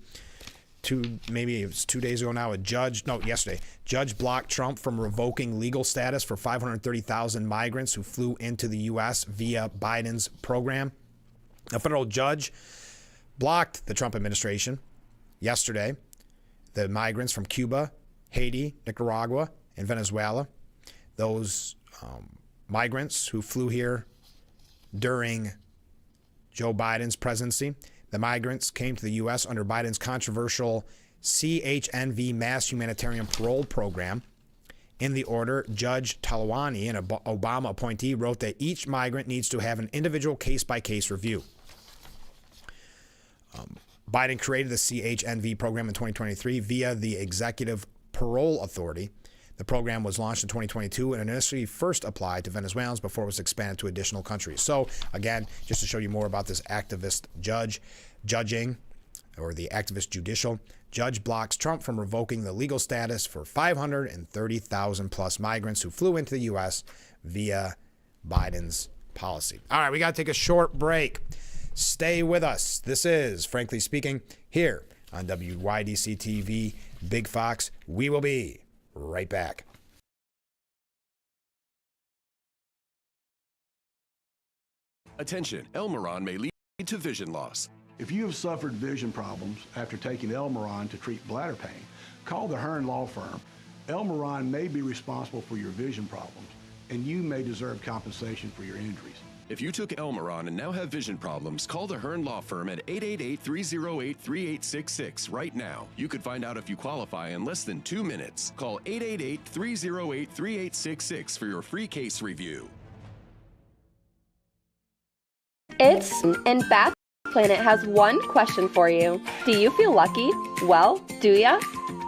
it was 2 days ago now, yesterday. Judge blocked Trump from revoking legal status for 530,000 migrants who flew into the U.S. via Biden's program. A federal judge blocked the Trump administration yesterday, the migrants from Cuba, Haiti, Nicaragua, and Venezuela. Those migrants who flew here during Joe Biden's presidency. The migrants came to the U.S. under Biden's controversial CHNV Mass Humanitarian Parole Program. In the order, Judge Talawani, an Obama appointee, wrote that each migrant needs to have an individual case-by-case review. Biden created the CHNV program in 2023 via the Executive Parole Authority. The program was launched in 2022 and initially first applied to Venezuelans before it was expanded to additional countries. So again, just to show you more about this activist judging, or the activist judicial, judge blocks Trump from revoking the legal status for 530,000 plus migrants who flew into the U.S. via Biden's policy. All right, we got to take a short break. Stay with us. This is Frankly Speaking here on WYDC TV, Big Fox. We will be right back. Attention, Elmeron may lead to vision loss. If you have suffered vision problems after taking Elmeron to treat bladder pain, call the Hearn Law Firm. Elmeron may be responsible for your vision problems, and you may deserve compensation for your injuries. If you took Elmeron and now have vision problems, call the Hearn Law Firm at 888-308-3866 right now. You could find out if you qualify in less than 2 minutes. Call 888-308-3866 for your free case review. And Bath Planet has one question for you. Do you feel lucky? Well, do ya?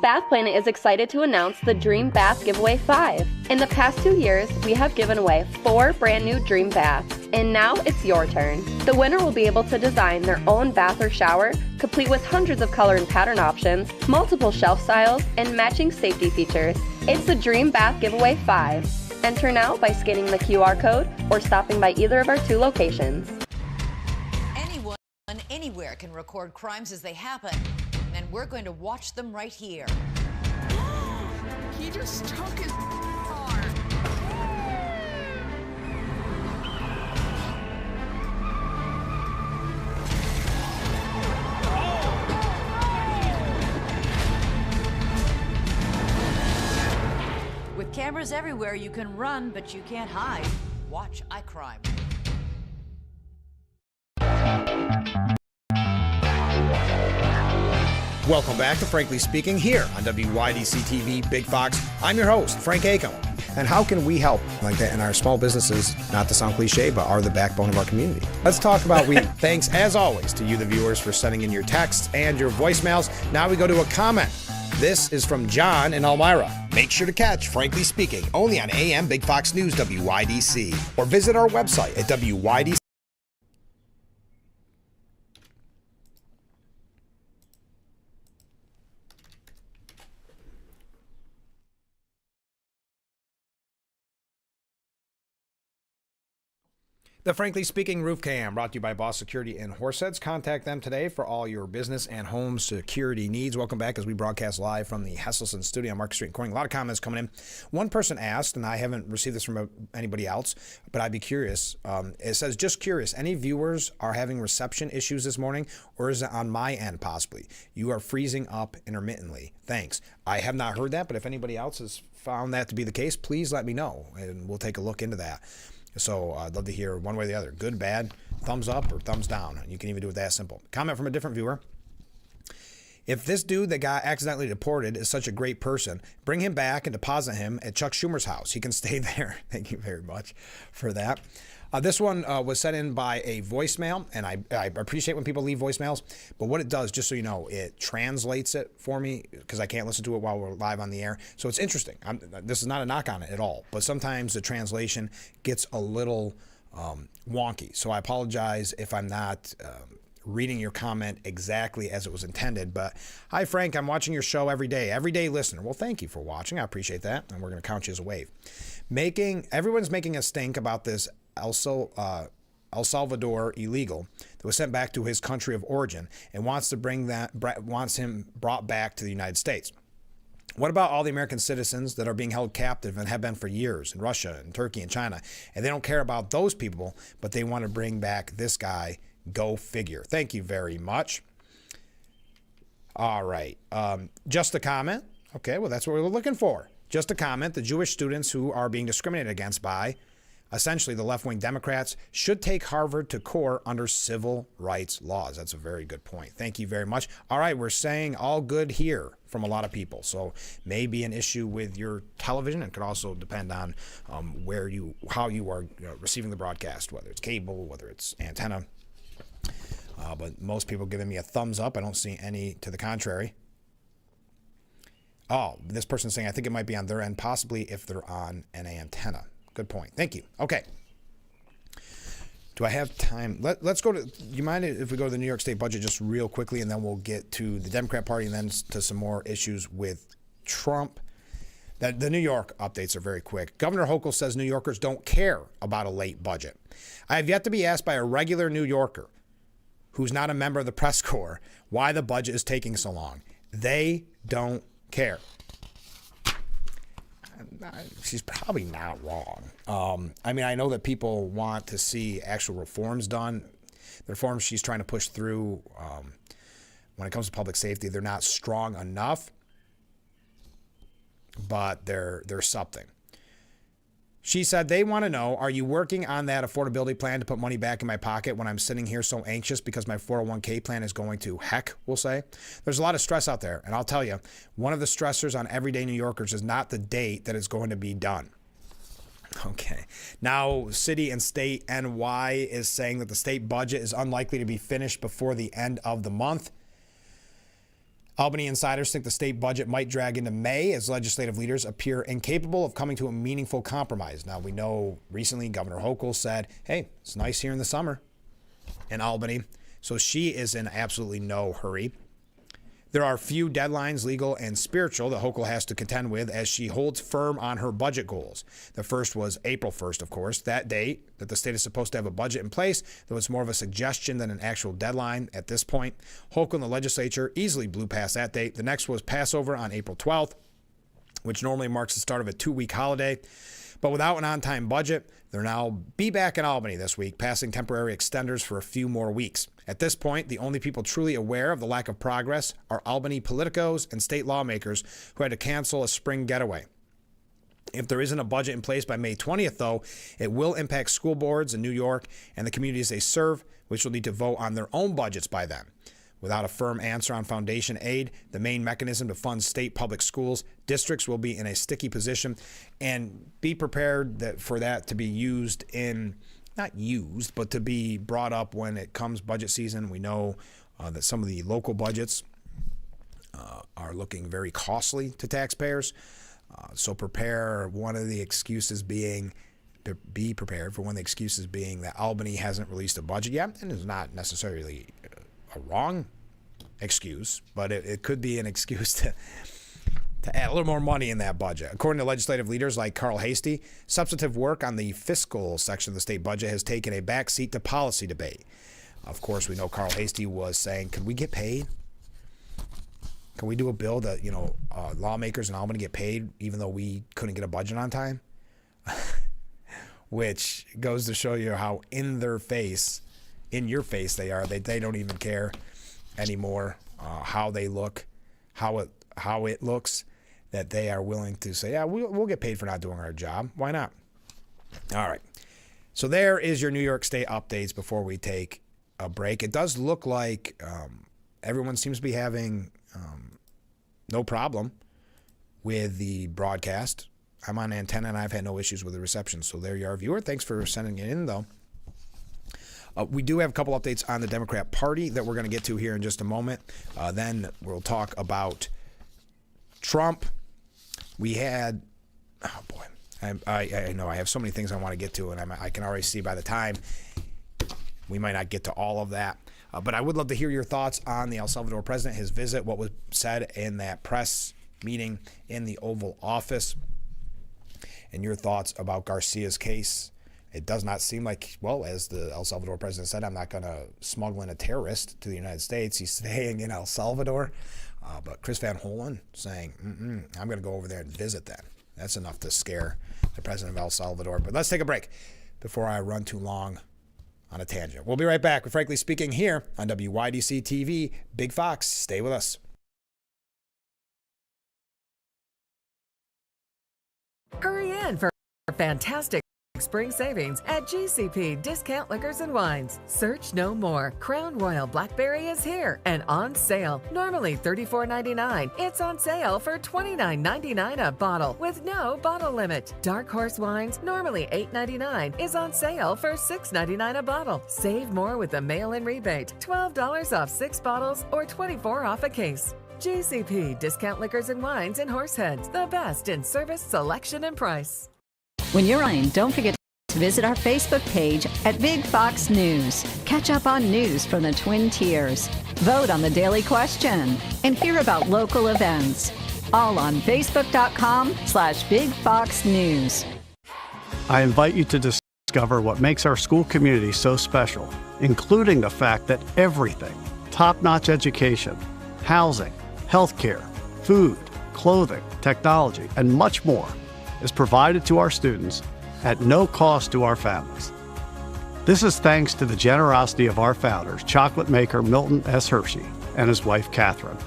Bath Planet is excited to announce the Dream Bath Giveaway 5. In the past 2 years, we have given away 4 brand new Dream Baths, and now it's your turn. The winner will be able to design their own bath or shower, complete with hundreds of color and pattern options, multiple shelf styles, and matching safety features. It's the Dream Bath Giveaway 5. Enter now by scanning the QR code or stopping by either of our 2 locations. Anyone, anywhere can record crimes as they happen, and we're going to watch them right here. He just took his car. With cameras everywhere, you can run, but you can't hide. Watch iCrime. Welcome back to Frankly Speaking here on WYDC TV, Big Fox. I'm your host, Frank Acom. And how can we help like that in our small businesses, not to sound cliche, but are the backbone of our community? Let's talk about thanks, as always, to you, the viewers, for sending in your texts and your voicemails. Now we go to a comment. This is from John in Elmira. Make sure to catch Frankly Speaking only on AM Big Fox News WYDC, or visit our website at WYDC. The Frankly Speaking Roof Cam, brought to you by Boss Security in Horseheads. Contact them today for all your business and home security needs. Welcome back as we broadcast live from the Hesselson studio on Market Street in Corning. A lot of comments coming in. One person asked, and I haven't received this from anybody else, but I'd be curious. It says, just curious, any viewers are having reception issues this morning, or is it on my end possibly? You are freezing up intermittently. Thanks. I have not heard that, but if anybody else has found that to be the case, please let me know, and we'll take a look into that. So I'd love to hear one way or the other, good, bad, thumbs up or thumbs down. You can even do it that simple. Comment from a different viewer. If this dude that got accidentally deported is such a great person, bring him back and deposit him at Chuck Schumer's house. He can stay there. Thank you very much for that. This one was sent in by a voicemail, and I appreciate when people leave voicemails, but what it does, just so you know, it translates it for me because I can't listen to it while we're live on the air. So it's interesting. This is not a knock on it at all, but sometimes the translation gets a little wonky. So I apologize if I'm not reading your comment exactly as it was intended. But hi, Frank, I'm watching your show every day listener. Well, thank you for watching. I appreciate that, and we're going to count you as a wave. Everyone's making a stink about this El Salvador illegal that was sent back to his country of origin and wants him brought back to the United States. What about all the American citizens that are being held captive and have been for years in Russia and Turkey and China? And they don't care about those people, but they want to bring back this guy. Go figure. Thank you very much. All right. Just a comment. Okay, well, that's what we were looking for. Just a comment. The Jewish students who are being discriminated against by essentially the left-wing Democrats should take Harvard to court under civil rights laws. That's a very good point. Thank you very much. All right, we're saying all good here from a lot of people. So maybe an issue with your television. It could also depend on how you are receiving the broadcast, whether it's cable, whether it's antenna. But most people giving me a thumbs up. I don't see any to the contrary. Oh, this person's saying I think it might be on their end, possibly if they're on an antenna. Good point. Thank you. Okay. Do I have time? Let's go to, do you mind if we go to the New York State budget just real quickly, and then we'll get to the Democrat Party and then to some more issues with Trump. The New York updates are very quick. Governor Hochul says New Yorkers don't care about a late budget. I have yet to be asked by a regular New Yorker who's not a member of the press corps why the budget is taking so long. They don't care. She's probably not wrong. I mean, I know that people want to see actual reforms done. The reforms she's trying to push through when it comes to public safety, they're not strong enough, but they're something. She said, they want to know, are you working on that affordability plan to put money back in my pocket when I'm sitting here so anxious because my 401k plan is going to heck, we'll say? There's a lot of stress out there. And I'll tell you, one of the stressors on everyday New Yorkers is not the date that it's going to be done. Okay. Now, City and State NY is saying that the state budget is unlikely to be finished before the end of the month. Albany insiders think the state budget might drag into May as legislative leaders appear incapable of coming to a meaningful compromise. Now, we know recently Governor Hochul said, hey, it's nice here in the summer in Albany. So she is in absolutely no hurry. There are few deadlines, legal and spiritual, that Hochul has to contend with as she holds firm on her budget goals. The first was April 1st, of course, that date that the state is supposed to have a budget in place, though it's more of a suggestion than an actual deadline at this point. Hochul and the legislature easily blew past that date. The next was Passover on April 12th, which normally marks the start of a 2-week holiday. But without an on-time budget, they'll now be back in Albany this week, passing temporary extenders for a few more weeks. At this point, the only people truly aware of the lack of progress are Albany politicos and state lawmakers who had to cancel a spring getaway. If there isn't a budget in place by May 20th, though, it will impact school boards in New York and the communities they serve, which will need to vote on their own budgets by then. Without a firm answer on foundation aid, the main mechanism to fund state public schools, districts will be in a sticky position, and be prepared for that to be used in, not used, but to be brought up when it comes budget season. We know that some of the local budgets are looking very costly to taxpayers. So prepare. One of the excuses being to be prepared for one of the excuses being that Albany hasn't released a budget yet, and is not necessarily a wrong excuse, but it could be an excuse to add a little more money in that budget. According to legislative leaders like Carl Hastie, substantive work on the fiscal section of the state budget has taken a backseat to policy debate. Of course, we know Carl Hastie was saying, could we get paid? Can we do a bill that, lawmakers in Albany get paid even though we couldn't get a budget on time? Which goes to show you how in your face they are. They don't even care anymore how they look, how it looks, that they are willing to say, yeah, we'll get paid for not doing our job. Why not? All right. So there is your New York State updates before we take a break. It does look like everyone seems to be having no problem with the broadcast. I'm on antenna and I've had no issues with the reception. So there you are, viewer. Thanks for sending it in, though. We do have a couple updates on the Democrat Party that we're going to get to here in just a moment. Then we'll talk about Trump. We had, oh boy, I know I have so many things I want to get to, and I can already see by the time we might not get to all of that. But I would love to hear your thoughts on the El Salvador president, his visit, what was said in that press meeting in the Oval Office, and your thoughts about Garcia's case. It does not seem like, well, as the El Salvador president said, I'm not going to smuggle in a terrorist to the United States. He's staying in El Salvador. But Chris Van Hollen saying, I'm going to go over there and visit them. That's enough to scare the president of El Salvador. But let's take a break before I run too long on a tangent. We'll be right back with Frankly Speaking here on WYDC TV. Big Fox, stay with us. Hurry in for fantastic spring savings at GCP Discount Liquors and Wines. Search no more. Crown Royal Blackberry is here and on sale. Normally $34.99. It's on sale for $29.99 a bottle with no bottle limit. Dark Horse Wines, normally $8.99, is on sale for $6.99 a bottle. Save more with the mail-in rebate. $12 off 6 bottles or $24 off a case. GCP Discount Liquors and Wines in Horseheads, the best in service, selection, and price. When you're running, don't forget to visit our Facebook page at Big Fox News. Catch up on news from the Twin Tiers. Vote on the daily question and hear about local events. All on Facebook.com/Big Fox News. I invite you to discover what makes our school community so special, including the fact that everything, top-notch education, housing, healthcare, food, clothing, technology, and much more is provided to our students at no cost to our families. This is thanks to the generosity of our founders, chocolate maker Milton S. Hershey and his wife Catherine.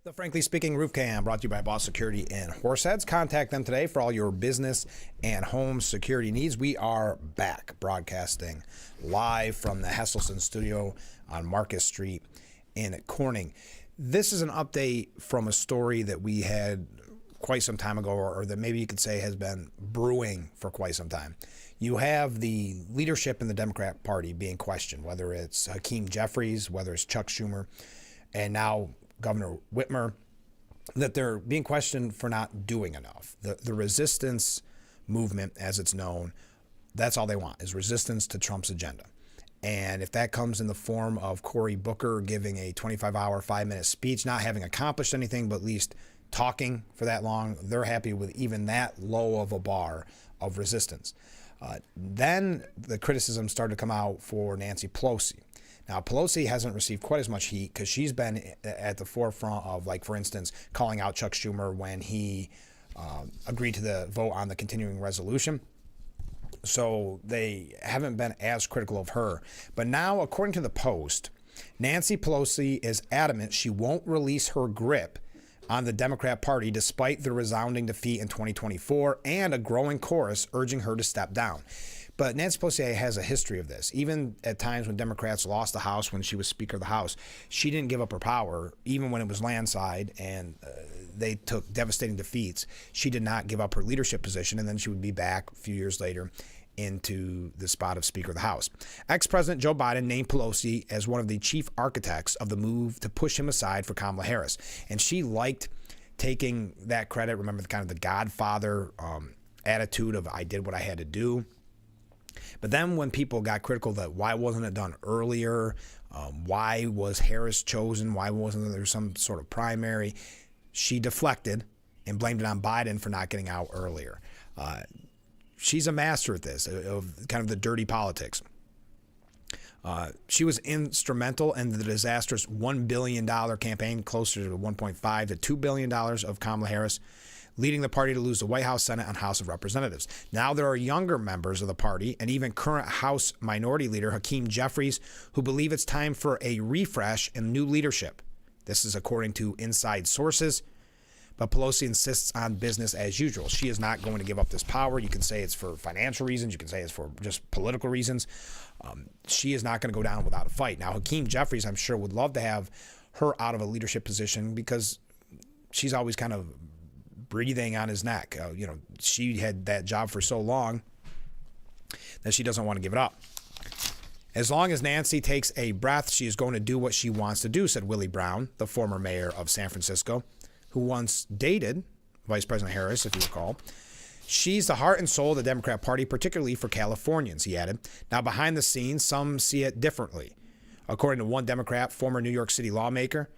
The Frankly Speaking Roof Cam brought to you by Boss Security in Horseheads. Contact them today for all your business and home security needs. We are back broadcasting live from the Hesselson studio on Marcus Street in Corning. This is an update from a story that we had quite some time ago, or that maybe you could say has been brewing for quite some time. You have the leadership in the Democrat Party being questioned, whether it's Hakeem Jeffries, whether it's Chuck Schumer, and now Governor Whitmer, that they're being questioned for not doing enough. The resistance movement, as it's known, that's all they want, is resistance to Trump's agenda. And if that comes in the form of Cory Booker giving a 25-hour, 5-minute speech, not having accomplished anything, but at least talking for that long, they're happy with even that low of a bar of resistance. Then the criticism started to come out for Nancy Pelosi. Now, Pelosi hasn't received quite as much heat because she's been at the forefront of, like, for instance, calling out Chuck Schumer when he agreed to the vote on the continuing resolution. So they haven't been as critical of her. But now, according to the Post, Nancy Pelosi is adamant she won't release her grip on the Democrat Party despite the resounding defeat in 2024 and a growing chorus urging her to step down. But Nancy Pelosi has a history of this. Even at times when Democrats lost the House, when she was Speaker of the House, she didn't give up her power, even when it was landslide and they took devastating defeats. She did not give up her leadership position, and then she would be back a few years later into the spot of Speaker of the House. Ex-President Joe Biden named Pelosi as one of the chief architects of the move to push him aside for Kamala Harris. And she liked taking that credit. Remember the kind of the Godfather attitude of I did what I had to do. But then when people got critical that why wasn't it done earlier, why was Harris chosen, why wasn't there some sort of primary, she deflected and blamed it on Biden for not getting out earlier. She's a master at this, of kind of the dirty politics. She was instrumental in the disastrous $1 billion campaign, closer to $1.5 to $2 billion of Kamala Harris, leading the party to lose the White House, Senate, and House of Representatives. Now there are younger members of the party and even current House Minority Leader Hakeem Jeffries who believe it's time for a refresh and new leadership. This is according to inside sources. But Pelosi insists on business as usual. She is not going to give up this power. You can say it's for financial reasons. You can say it's for just political reasons. She is not going to go down without a fight. Now, Hakeem Jeffries, I'm sure, would love to have her out of a leadership position because she's always kind of breathing on his neck. She had that job for so long that she doesn't want to give it up. As long as Nancy takes a breath, she is going to do what she wants to do, said Willie Brown, the former mayor of San Francisco, who once dated Vice President Harris, if you recall. She's the heart and soul of the Democrat Party, particularly for Californians, he added. Now, behind the scenes, some see it differently. According to one Democrat, former New York City lawmaker,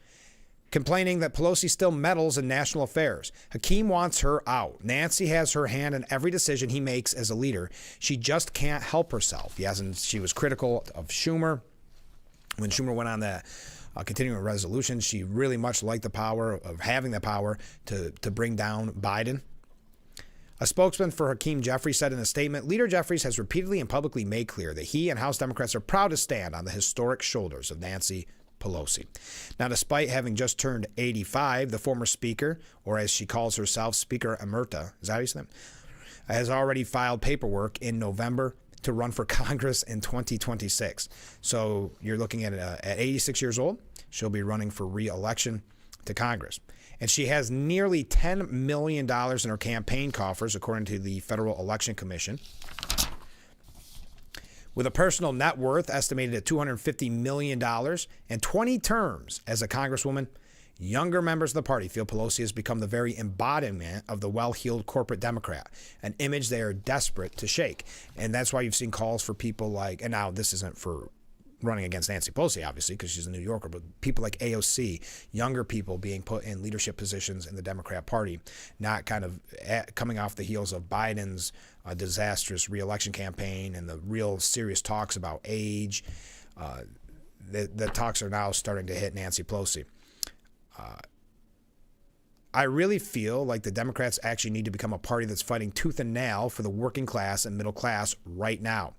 complaining that Pelosi still meddles in national affairs. Hakeem wants her out. Nancy has her hand in every decision he makes as a leader. She just can't help herself. She was critical of Schumer. When Schumer went on the continuing resolution, she really much liked the power of having the power to bring down Biden. A spokesman for Hakeem Jeffries said in a statement, Leader Jeffries has repeatedly and publicly made clear that he and House Democrats are proud to stand on the historic shoulders of Nancy Pelosi. Now, despite having just turned 85, the former speaker, or as she calls herself, Speaker Emerita, is that how you say that? Has already filed paperwork in November to run for Congress in 2026. So you're looking at 86 years old, she'll be running for re-election to Congress. And she has nearly $10 million in her campaign coffers, according to the Federal Election Commission. With a personal net worth estimated at $250 million and 20 terms as a congresswoman, younger members of the party feel Pelosi has become the very embodiment of the well-heeled corporate Democrat, an image they are desperate to shake. And that's why you've seen calls for people like, and now this isn't for running against Nancy Pelosi, obviously, because she's a New Yorker, but people like AOC, younger people being put in leadership positions in the Democrat Party, not kind of coming off the heels of Biden's disastrous re-election campaign and the real serious talks about age. The talks are now starting to hit Nancy Pelosi. I really feel like the Democrats actually need to become a party that's fighting tooth and nail for the working class and middle class right now,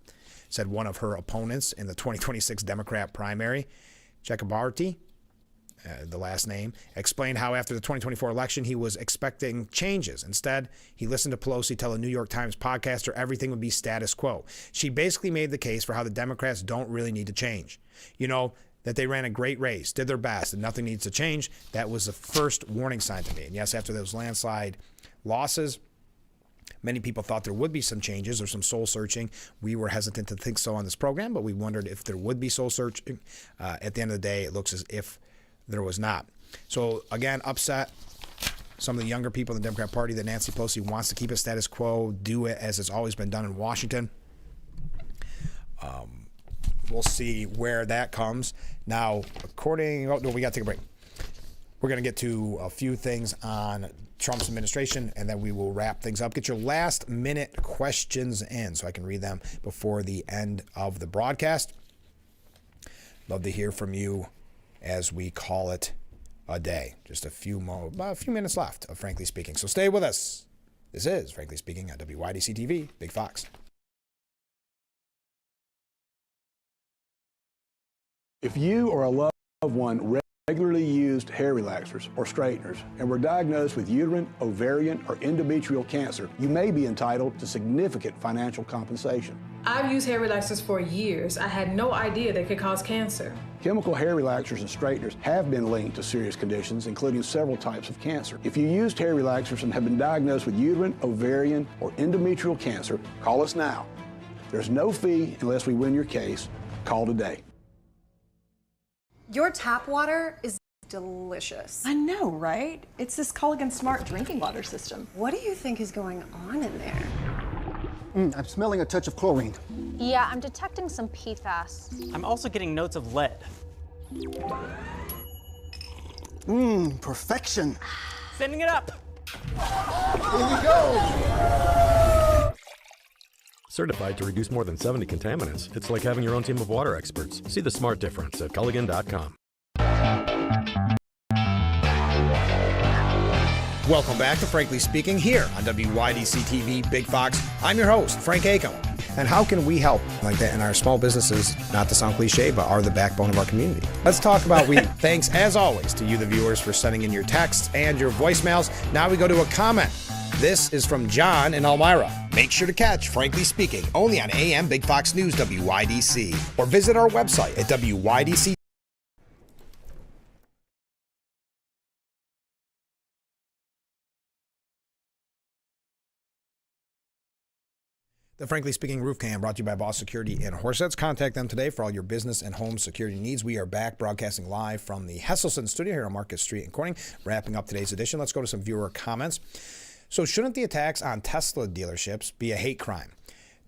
said one of her opponents in the 2026 Democrat primary. Chakrabarty, the last name, explained how after the 2024 election he was expecting changes. Instead, he listened to Pelosi tell a New York Times podcaster everything would be status quo. She basically made the case for how the Democrats don't really need to change. That they ran a great race, did their best, and nothing needs to change. That was the first warning sign to me. And yes, after those landslide losses, many people thought there would be some changes or some soul searching. We were hesitant to think so on this program, but we wondered if there would be soul searching. At the end of the day, it looks as if there was not. So again, upset some of the younger people in the Democrat Party that Nancy Pelosi wants to keep it status quo, do it as it's always been done in Washington. We'll see where that comes. Now, we got to take a break. We're going to get to a few things on Trump's administration, and then we will wrap things up. Get your last-minute questions in so I can read them before the end of the broadcast. Love to hear from you as we call it a day. Just a few minutes left of Frankly Speaking. So stay with us. This is Frankly Speaking on WYDC TV, Big Fox. If you or a loved one regularly used hair relaxers or straighteners and were diagnosed with uterine, ovarian, or endometrial cancer, you may be entitled to significant financial compensation. I've used hair relaxers for years. I had no idea they could cause cancer. Chemical hair relaxers and straighteners have been linked to serious conditions, including several types of cancer. If you used hair relaxers and have been diagnosed with uterine, ovarian, or endometrial cancer, call us now. There's no fee unless we win your case. Call today. Your tap water is delicious. I know, right? It's this Culligan Smart drinking water system. What do you think is going on in there? I'm smelling a touch of chlorine. Yeah, I'm detecting some PFAS. I'm also getting notes of lead. Perfection. Sending it up. Here we go. Certified to reduce more than 70 contaminants. It's like having your own team of water experts. See the smart difference at Culligan.com. Welcome back to Frankly Speaking here on WYDC TV Big Fox. I'm your host, Frank Acom. And how can we help like that in our small businesses, not to sound cliche, but are the backbone of our community? Let's talk about we. Thanks, as always, to you, the viewers, for sending in your texts and your voicemails. Now we go to a comment. This is from John in Elmira. Make sure to catch Frankly Speaking only on AM Big Fox News WYDC, or visit our website at WYDC. The Frankly Speaking Roof Cam brought to you by Boss Security in Horseheads. Contact them today for all your business and home security needs. We are back broadcasting live from the Hesselson studio here on Market Street in Corning. Wrapping up today's edition, let's go to some viewer comments. So shouldn't the attacks on Tesla dealerships be a hate crime?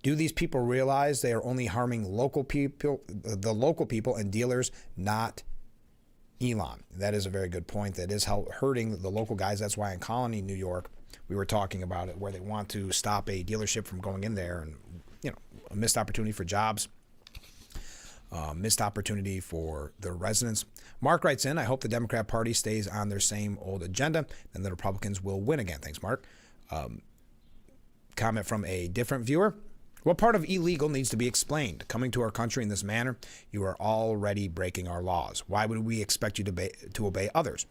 Do these people realize they are only harming local people, the local people and dealers, not Elon? That is a very good point. That is hurting the local guys. That's why in Colony, New York, we were talking about it, where they want to stop a dealership from going in there, and a missed opportunity for jobs, missed opportunity for the residents. Mark writes in, I hope the Democrat Party stays on their same old agenda, and the Republicans will win again. Thanks, Mark. Comment from a different viewer. What part of illegal needs to be explained? Coming to our country in this manner, you are already breaking our laws. Why would we expect you to obey others?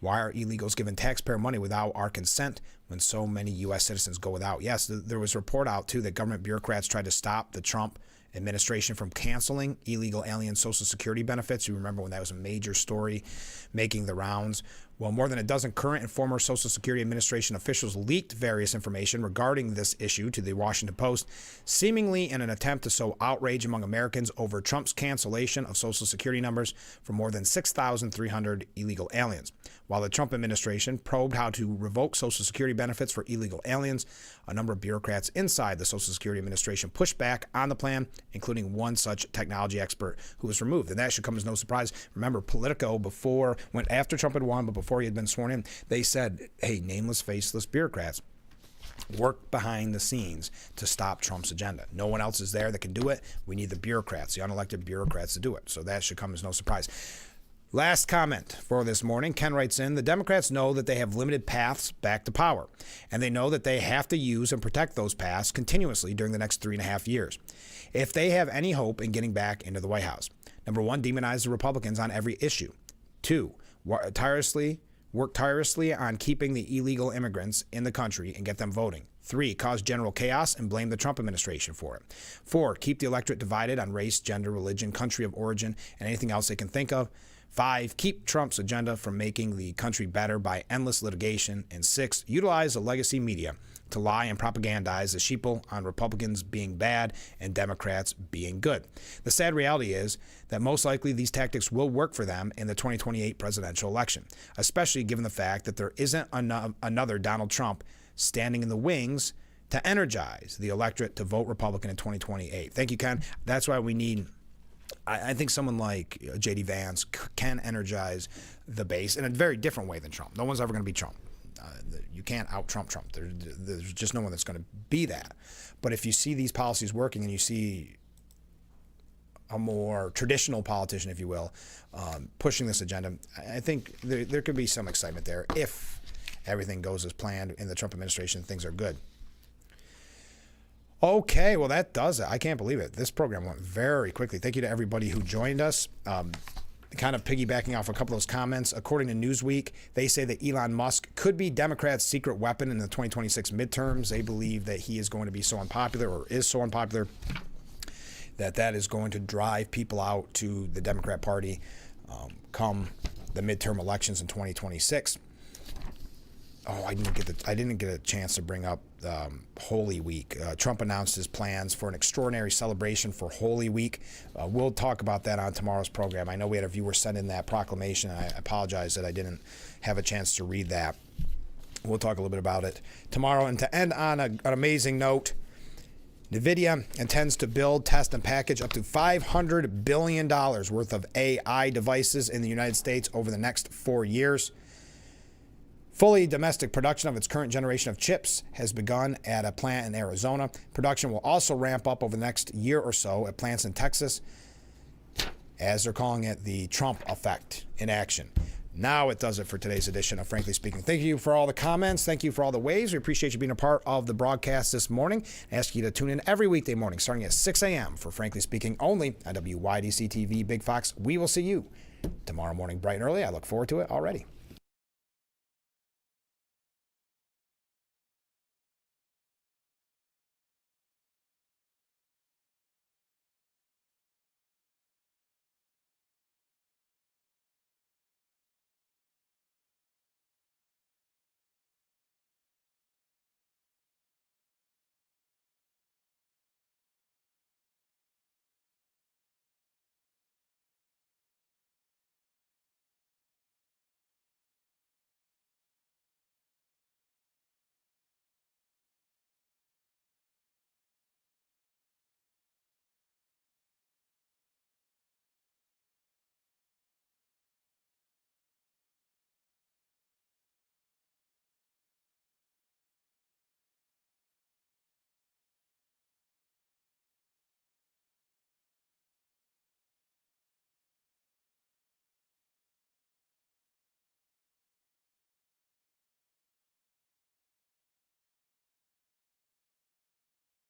Why are illegals given taxpayer money without our consent when so many U.S. citizens go without? Yes, there was a report out, too, that government bureaucrats tried to stop the Trump administration from canceling illegal alien Social Security benefits. You remember when that was a major story making the rounds? Well, more than a dozen current and former Social Security Administration officials leaked various information regarding this issue to the Washington Post, seemingly in an attempt to sow outrage among Americans over Trump's cancellation of Social Security numbers for more than 6,300 illegal aliens. While the Trump administration probed how to revoke Social Security benefits for illegal aliens, a number of bureaucrats inside the Social Security Administration pushed back on the plan, including one such technology expert who was removed. And that should come as no surprise. Remember, Politico, after Trump had won, but before he had been sworn in, they said, hey, nameless, faceless bureaucrats work behind the scenes to stop Trump's agenda. No one else is there that can do it. We need the bureaucrats, the unelected bureaucrats, to do it. So that should come as no surprise. Last comment for this morning. Ken writes in, the Democrats know that they have limited paths back to power, and they know that they have to use and protect those paths continuously during the next 3.5 years if they have any hope in getting back into the White House. Number one, demonize the Republicans on every issue. 2, work tirelessly on keeping the illegal immigrants in the country and get them voting. 3, cause general chaos and blame the Trump administration for it. 4, keep the electorate divided on race, gender, religion, country of origin, and anything else they can think of. 5, keep Trump's agenda from making the country better by endless litigation. And 6, utilize the legacy media to lie and propagandize the sheeple on Republicans being bad and Democrats being good. The sad reality is that most likely these tactics will work for them in the 2028 presidential election, especially given the fact that there isn't another Donald Trump standing in the wings to energize the electorate to vote Republican in 2028. Thank you, Ken. That's why we need... I think someone like J.D. Vance can energize the base in a very different way than Trump. No one's ever going to be Trump. You can't out-Trump Trump. There's just no one that's going to be that. But if you see these policies working and you see a more traditional politician, if you will, pushing this agenda, I think there could be some excitement there if everything goes as planned in the Trump administration and things are good. Okay, well, that does it. I can't believe it. This program went very quickly. Thank you to everybody who joined us. Kind of piggybacking off a couple of those comments, according to Newsweek, they say that Elon Musk could be Democrats' secret weapon in the 2026 midterms. They believe that he is going to be so unpopular, or is so unpopular, that is going to drive people out to the Democrat Party come the midterm elections in 2026. Oh, I didn't get a chance to bring up Holy Week. Trump announced his plans for an extraordinary celebration for Holy Week. We'll talk about that on tomorrow's program. I know we had a viewer send in that proclamation. I apologize that I didn't have a chance to read that. We'll talk a little bit about it tomorrow. And to end on an amazing note, NVIDIA intends to build, test, and package up to $500 billion worth of AI devices in the United States over the next 4 years. Fully domestic production of its current generation of chips has begun at a plant in Arizona. Production will also ramp up over the next year or so at plants in Texas, as they're calling it the Trump effect in action. Now it does it for today's edition of Frankly Speaking. Thank you for all the comments. Thank you for all the waves. We appreciate you being a part of the broadcast this morning. I ask you to tune in every weekday morning starting at 6 a.m. for Frankly Speaking only on WYDC TV Big Fox. We will see you tomorrow morning bright and early. I look forward to it already.